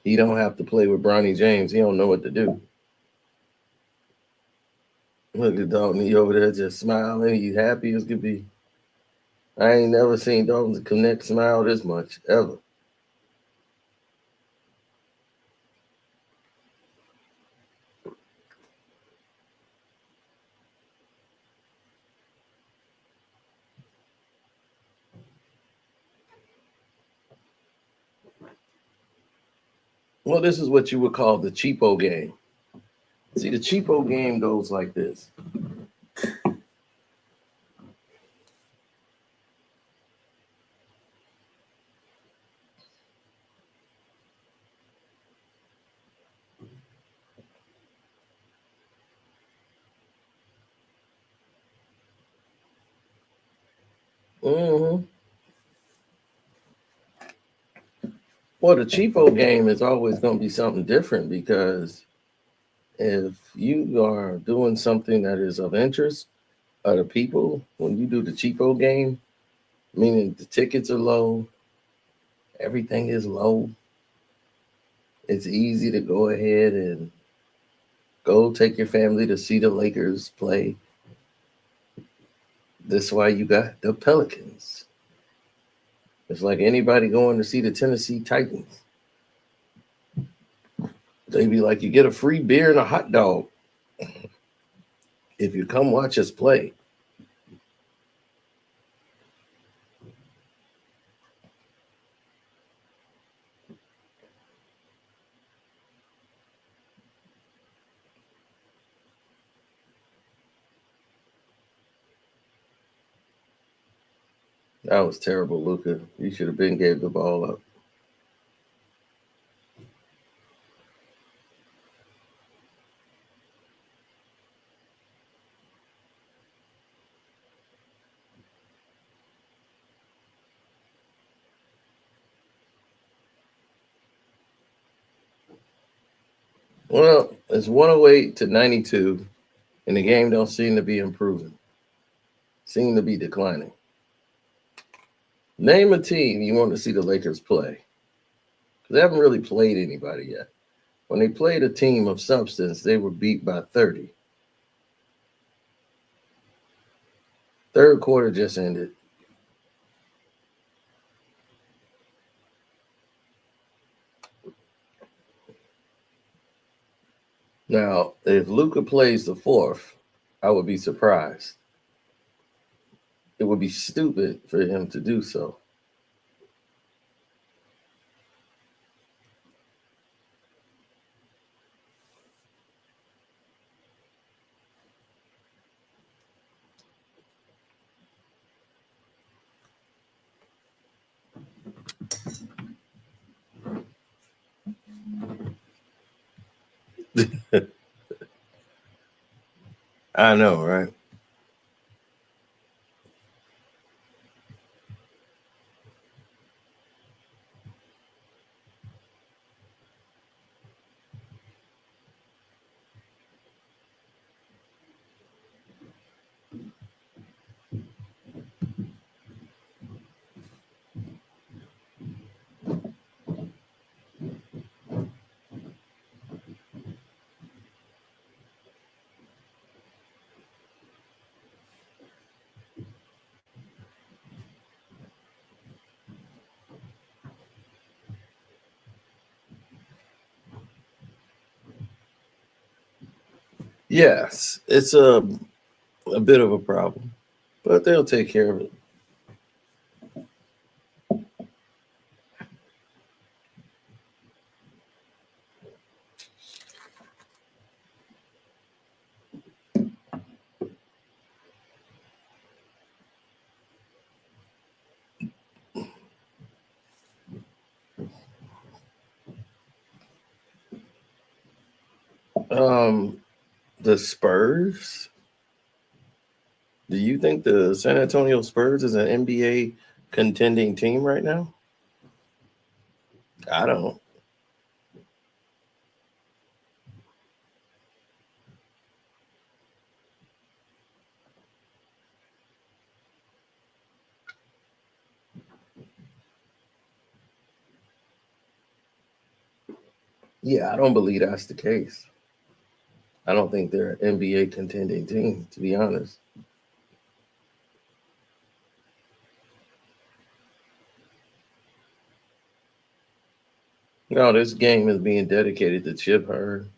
He don't have to play with Bronny James. He don't know what to do. Look at Dalton. He over there just smiling. He's happy as could be. I ain't never seen Dalton Connect smile this much, ever. Well, this is what you would call the cheapo game. See, the cheapo game goes like this. Mm-hmm. Well, the cheapo game is always going to be something different because if you are doing something that is of interest to people, when you do the cheapo game, meaning the tickets are low, everything is low, it's easy to go ahead and go take your family to see the Lakers play. That's why you got the Pelicans. It's like anybody going to see the Tennessee Titans. They be like, you get a free beer and a hot dog if you come watch us play. That was terrible, Luka. You should have been gave the ball up. Well, it's 108 to 92, and the game don't seem to be improving. Seem to be declining. Name a team you want to see the Lakers play. Because they haven't really played anybody yet. When they played a team of substance, they were beat by 30. Third quarter just ended. Now, if Luka plays the fourth, I would be surprised. It would be stupid for him to do so. I know, right? Yes, it's a bit of a problem, but they'll take care of it. Um, the Spurs. Do you think the San Antonio Spurs is an NBA contending team right now? I don't. Yeah, I don't believe that's the case. I don't think they're an NBA contending team, to be honest. No, this game is being dedicated to Chip Hurd.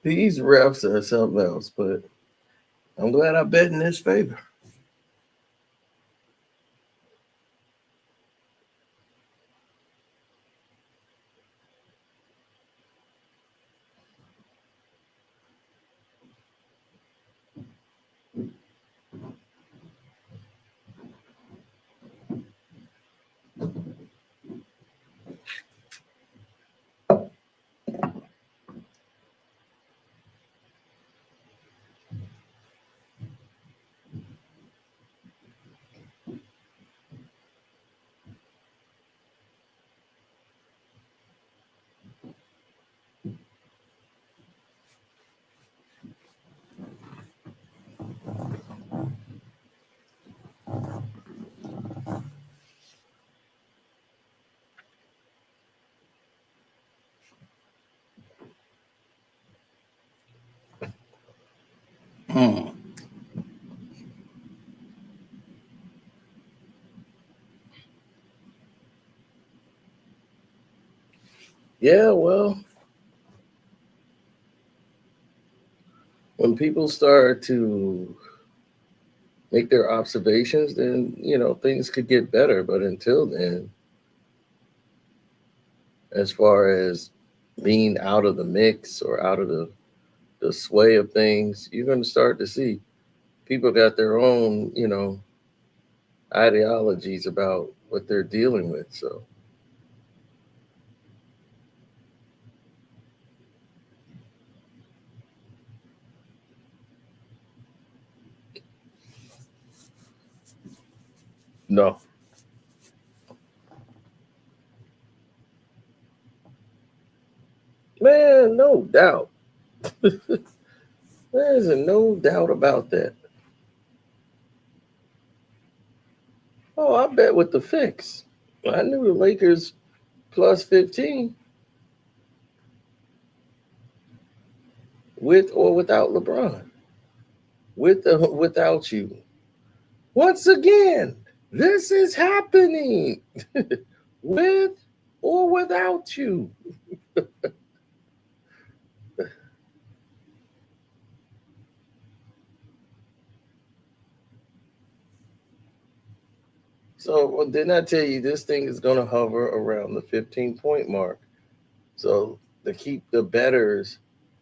These refs are something else, but I'm glad I bet in his favor. Hmm. Yeah, well, when people start to make their observations, then things could get better. But until then, as far as being out of the mix or out of the sway of things, you're going to start to see people got their own, ideologies about what they're dealing with. So, no, man, no doubt. There's no doubt about that. Oh, I bet with the fix. I knew the Lakers plus 15 with or without LeBron, without you. Once again, this is happening with or without you. So, well, didn't I tell you this thing is going to hover around the 15-point mark? So, to keep the betters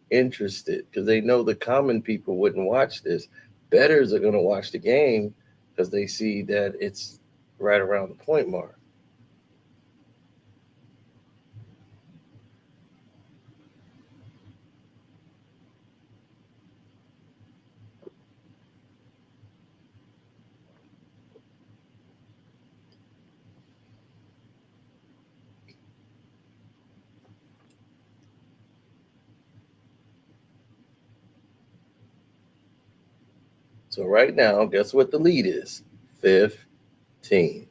interested, because they know the common people wouldn't watch this, betters are going to watch the game because they see that it's right around the point mark. So right now, guess what the lead is? 15.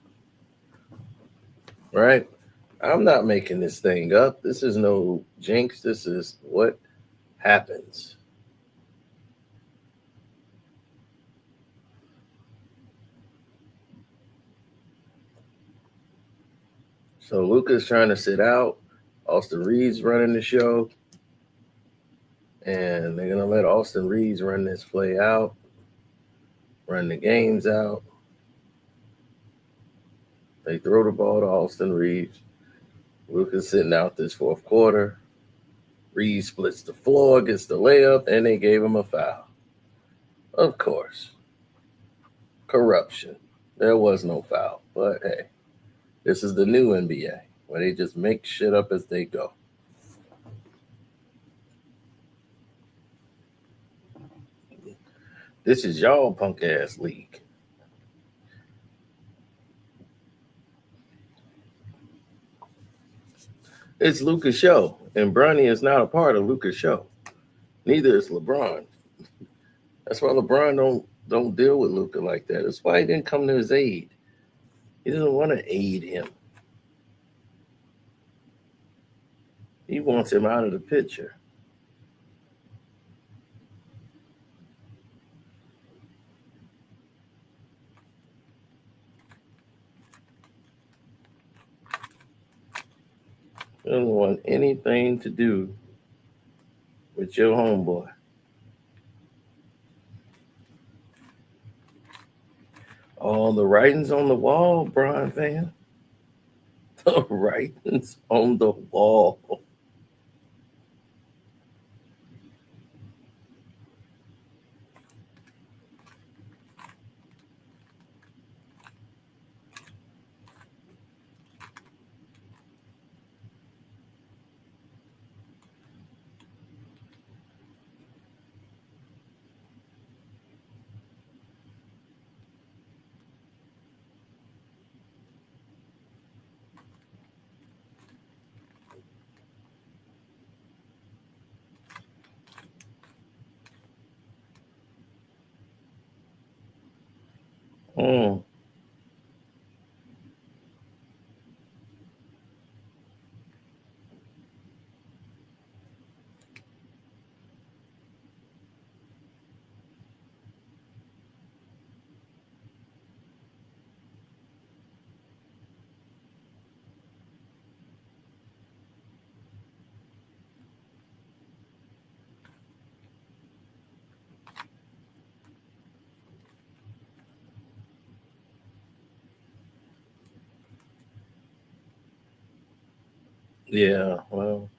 Right? I'm not making this thing up. This is no jinx. This is what happens. So Luka's trying to sit out. Austin Reed's running the show. And they're going to let Austin Reeves run this play out, run the games out. They throw the ball to Austin Reeves. Luka's sitting out this fourth quarter. Reeves splits the floor, gets the layup, and they gave him a foul. Of course. Corruption. There was no foul. But hey, this is the new NBA, where they just make shit up as they go. This is y'all punk ass league. It's Luka's show, and Bronny is not a part of Luka's show. Neither is LeBron. That's why LeBron don't deal with Luka like that. That's why he didn't come to his aid. He doesn't want to aid him. He wants him out of the picture. He doesn't want anything to do with your homeboy. Oh, the writing's on the wall, Brian fan. The writing's on the wall. Mm. Yeah, well.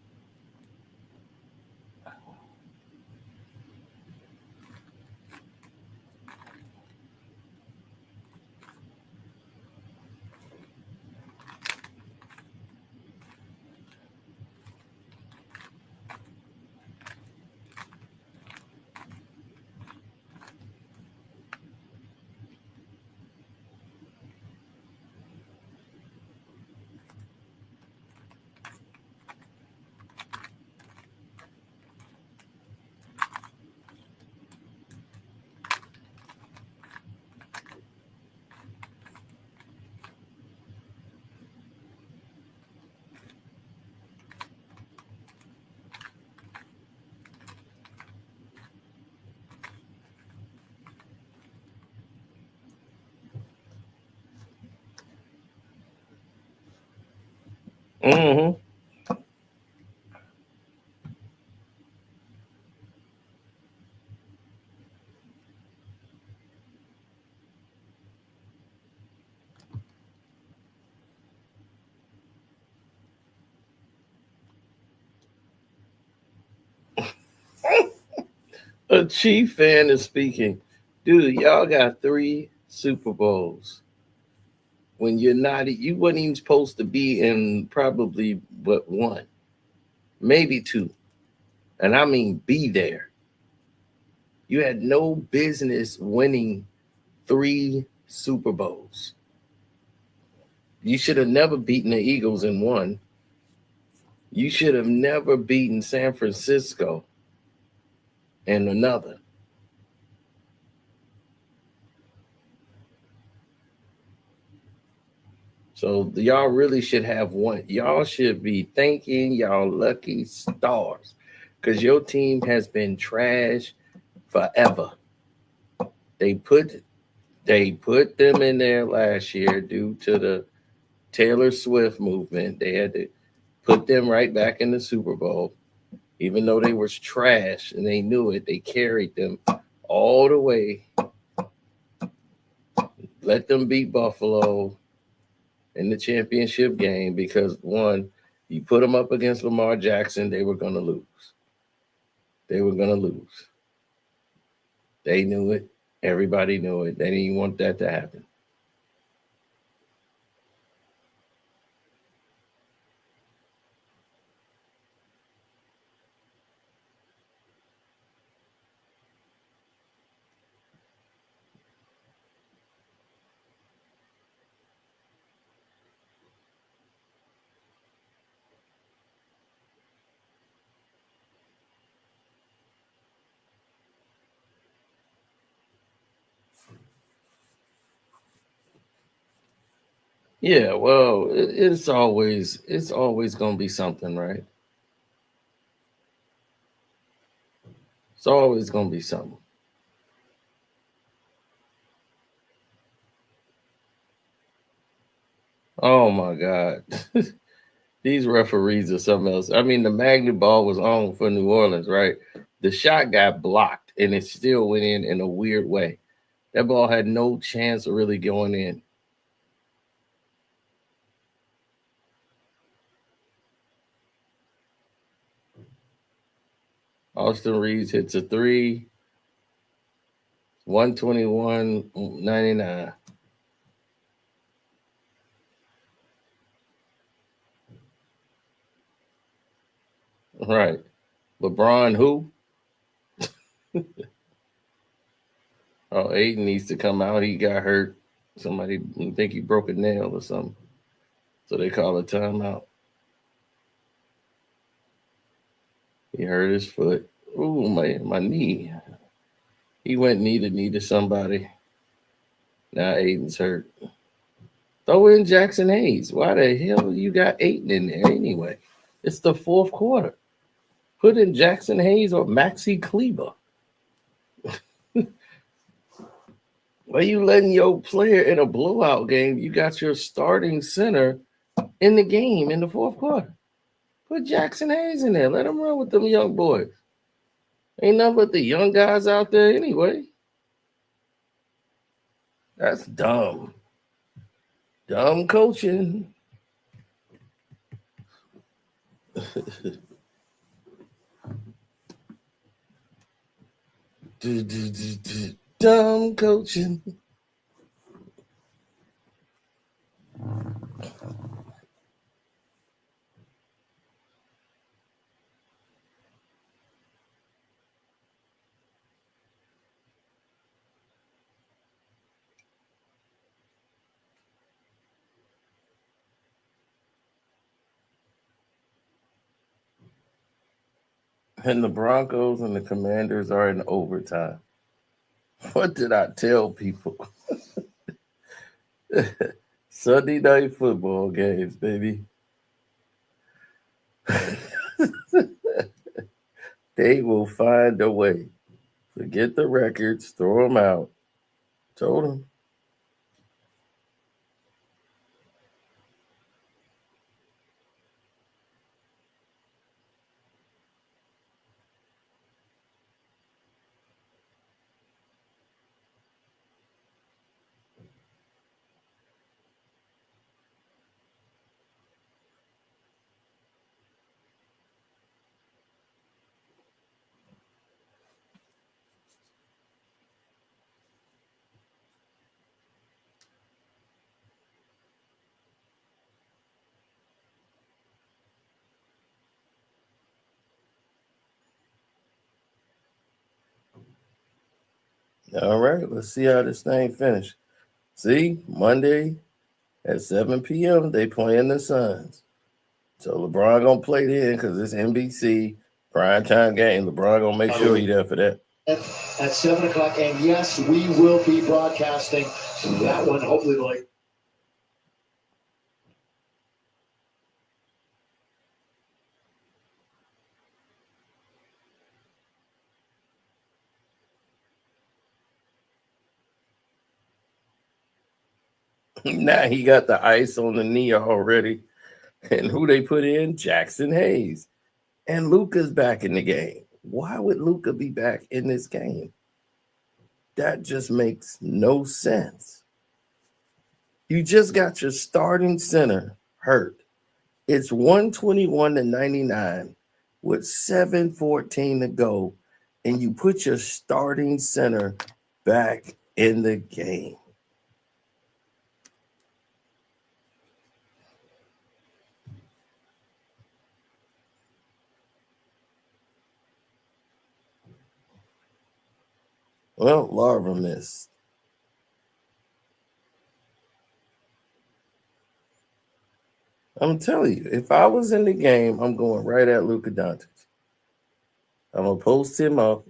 Mm-hmm. A Chief fan is speaking. Dude, y'all got 3 Super Bowls. When you wasn't even supposed to be in probably but 1, maybe 2. And I mean be there. You had no business winning 3 Super Bowls. You should have never beaten the Eagles in 1. You should have never beaten San Francisco in another. So y'all really should have one. Y'all should be thanking y'all lucky stars because your team has been trash forever. They put them in there last year due to the Taylor Swift movement. They had to put them right back in the Super Bowl. Even though they was trash and they knew it, they carried them all the way. Let them beat Buffalo in the championship game because, one, you put them up against Lamar Jackson, they were going to lose. They were going to lose. They knew it. Everybody knew it. They didn't want that to happen. Yeah, well, it's always going to be something, right? It's always going to be something. Oh my God. These referees are something else. I mean, the magnet ball was on for New Orleans, right? The shot got blocked and it still went in a weird way. That ball had no chance of really going in. Austin Reeves hits a three. 121.99. Right. LeBron who? Oh, Aiden needs to come out. He got hurt. Somebody think he broke a nail or something. So they call a timeout. He hurt his foot. Ooh, my knee. He went knee to knee to somebody. Now Aiden's hurt. Throw in Jackson Hayes. Why the hell you got Aiden in there anyway? It's the fourth quarter. Put in Jackson Hayes or Maxi Kleber. Why you letting your player in a blowout game? You got your starting center in the game in the fourth quarter. Put Jackson Hayes in there. Let him run with them young boys. Ain't nothing but the young guys out there anyway. That's dumb. Dumb coaching. Dumb coaching. And the Broncos and the Commanders are in overtime. What did I tell people? Sunday night football games, baby. They will find a way. Forget the records, throw them out. Told them. All right, let's see how this thing finishes. See, Monday at 7 p.m., they playing the Suns. So LeBron going to play then because it's NBC, primetime game. LeBron going to make sure he's there for that. At 7 o'clock, and yes, we will be broadcasting that one, hopefully, like. Now he got the ice on the knee already. And who they put in? Jackson Hayes. And Luka's back in the game. Why would Luka be back in this game? That just makes no sense. You just got your starting center hurt. It's 121-99 with 7:14 to go, and you put your starting center back in the game. Well, Larva missed. I'm telling you, if I was in the game, I'm going right at Luka Doncic. I'm going to post him up,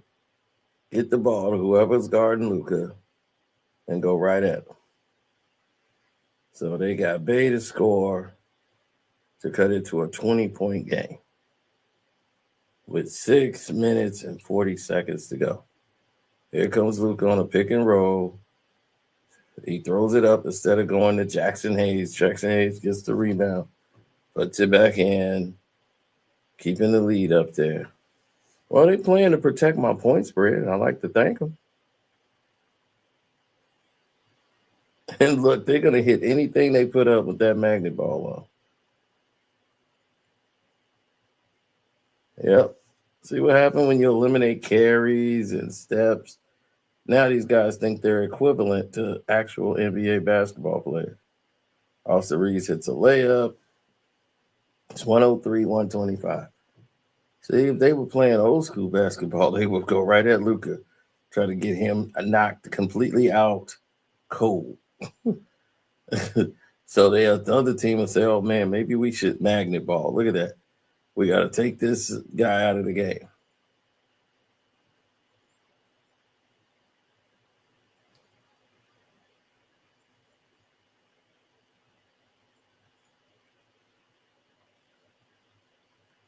get the ball to whoever's guarding Luka, and go right at him. So they got Bay to score to cut it to a 20-point game with 6 minutes and 40 seconds to go. Here comes Luka on a pick and roll. He throws it up instead of going to Jackson Hayes. Jackson Hayes gets the rebound, puts it back in, keeping the lead up there. Well, they playing to protect my point spread. I like to thank them. And look, they're going to hit anything they put up with that magnet ball on. Yep. See what happened when you eliminate carries and steps? Now these guys think they're equivalent to actual NBA basketball players. Austin Reeves hits a layup. It's 103-125. See, if they were playing old school basketball, they would go right at Luka, try to get him knocked completely out cold. So the other team would say, oh, man, maybe we should magnet ball. Look at that. We got to take this guy out of the game.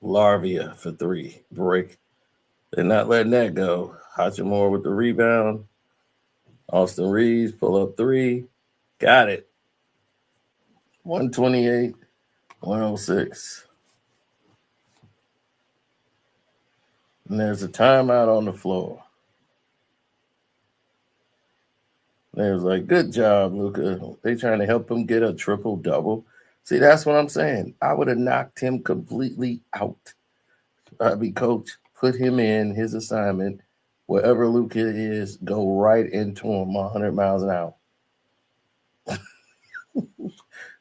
Larvia for three. Break. They're not letting that go. Hachimura with the rebound. Austin Reeves pull up three. Got it. 128-106. And there's a timeout on the floor. They was like, good job, Luka. They trying to help him get a triple-double. See, that's what I'm saying. I would have knocked him completely out. I'd be coach, put him in his assignment. Wherever Luka is, go right into him 100 miles an hour.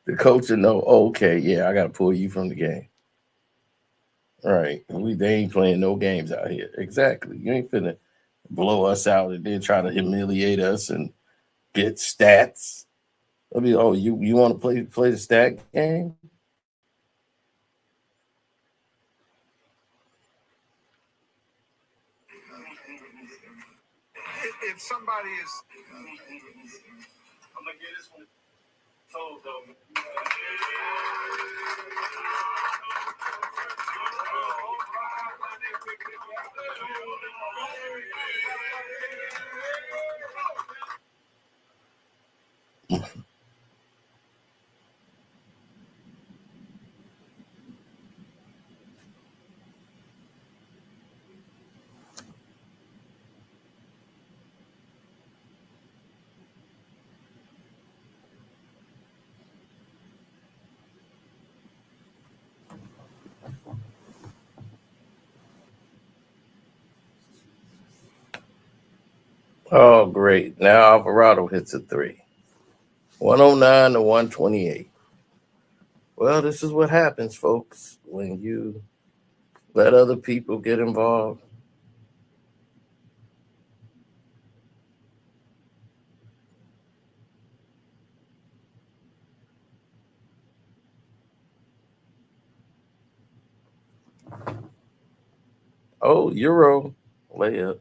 The coach will know, okay, yeah, I got to pull you from the game. All right. They ain't playing no games out here. Exactly. You ain't finna blow us out and then try to humiliate us and get stats. I mean, oh, you want to play the stat game? If somebody is, I'm gonna get this one told though. Oh, great. Now Alvarado hits a three. 109-128. Well, this is what happens, folks, when you let other people get involved. Oh, Euro layup.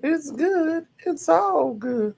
It's good. It's all good.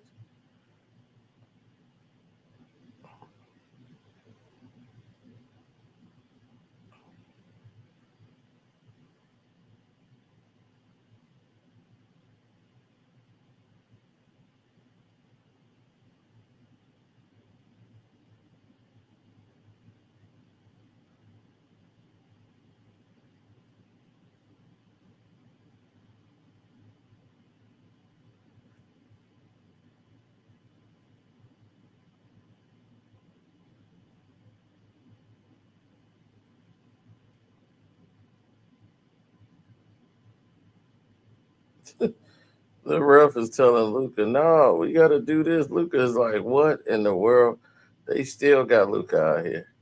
The ref is telling Luca, no, we got to do this. Luca is like, what in the world? They still got Luca out here.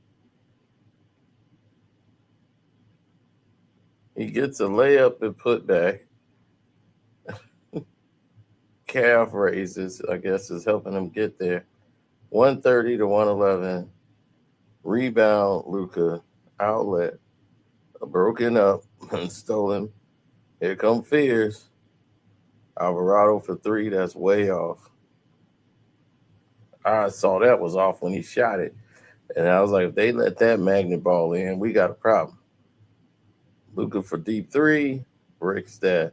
He gets a layup and put back. Calf raises, I guess, is helping him get there. 130 to 111. Rebound, Luca. Outlet. Broken up and stolen. Here come Fears. Alvarado for three. That's way off. I saw that was off when he shot it. And I was like, if they let that magnet ball in, we got a problem. Luca for deep three. Breaks that.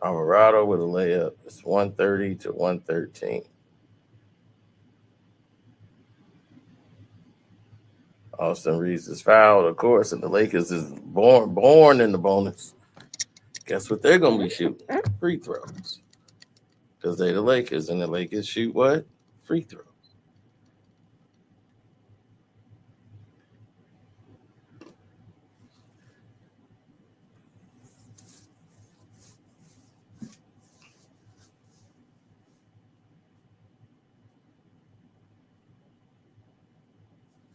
Alvarado with a layup. It's 130 to 113. Austin Reeves is fouled, of course, and the Lakers is born in the bonus. Guess what they're going to be shooting? Free throws. Because they the Lakers, and the Lakers shoot what? Free throws.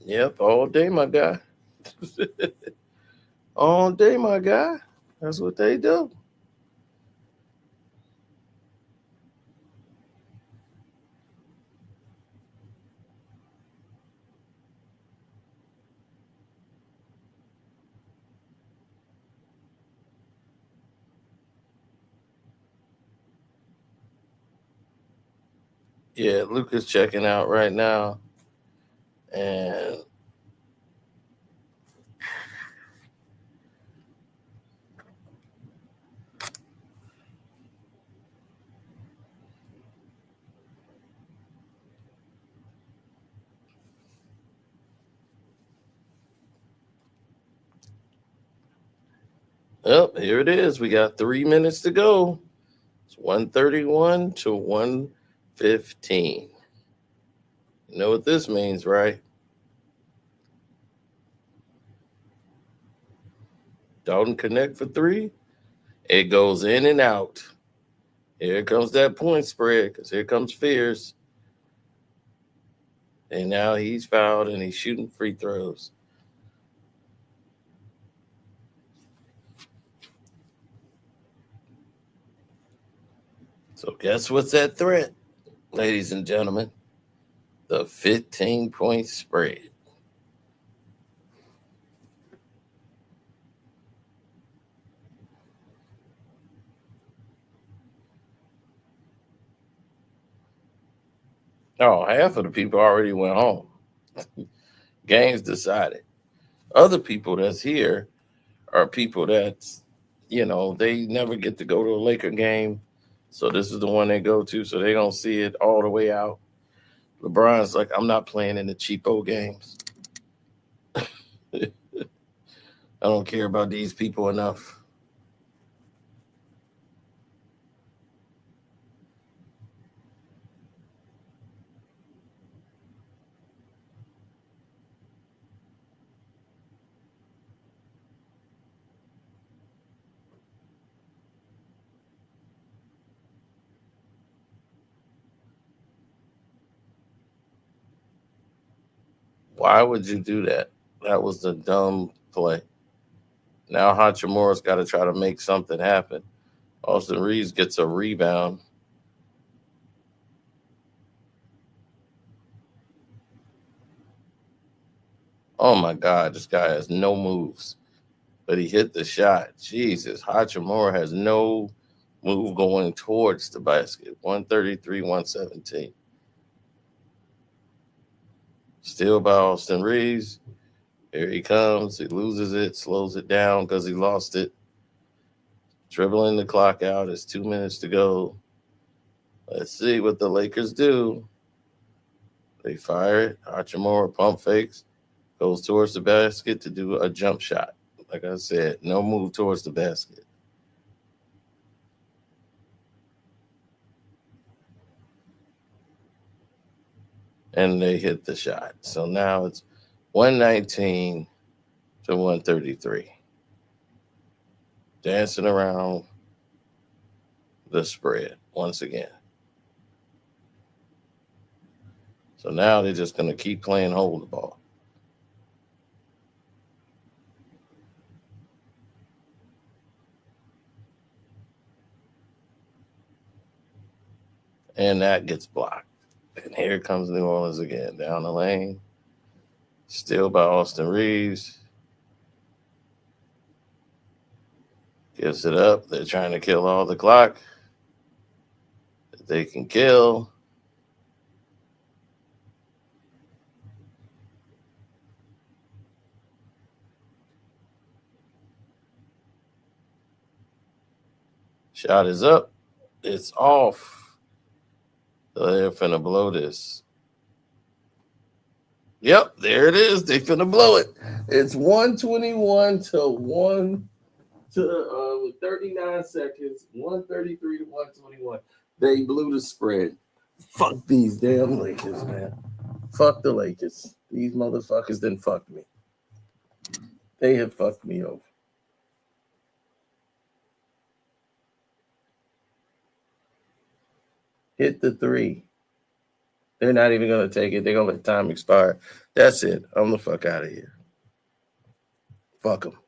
Yep, all day, my guy. All day, my guy. That's what they do. Yeah, Luca's checking out right now. And oh, here it is. We got 3 minutes to go. It's 131 to 115. You know what this means, right? Dalton connect for three. It goes in and out. Here comes that point spread because here comes Fears. And now he's fouled and he's shooting free throws. So guess what's that threat, ladies and gentlemen? The 15-point spread. Oh, half of the people already went home. Game's decided. Other people that's here are people that's, they never get to go to a Laker game. So this is the one they go to, so they don't see it all the way out. LeBron's like, I'm not playing in the cheapo games. I don't care about these people enough. Why would you do that? That was the dumb play. Now Hachimura's got to try to make something happen. Austin Reeves gets a rebound. Oh my God, this guy has no moves, but he hit the shot. Jesus, Hachimura has no move going towards the basket. 133, 117. Still by Austin Reeves. Here he comes. He loses it, slows it down because he lost it. Dribbling the clock out. It's 2 minutes to go. Let's see what the Lakers do. They fire it. Hachimura pump fakes. Goes towards the basket to do a jump shot. Like I said, no move towards the basket. And they hit the shot. So now it's 119 to 133. Dancing around the spread once again. So now they're just going to keep playing hold the ball. And that gets blocked. And here comes New Orleans again, down the lane. Still by Austin Reeves. Gives it up. They're trying to kill all the clock that they can kill. Shot is up. It's off. So they're finna blow this. Yep, there it is. They finna blow it. It's 121 to 1 to 39 seconds. 133 to 121. They blew the spread. Fuck these damn Lakers, man. Fuck the Lakers. These motherfuckers didn't fuck me. They have fucked me over. Hit the three. They're not even going to take it. They're going to let time expire. That's it. I'm the fuck out of here. Fuck them.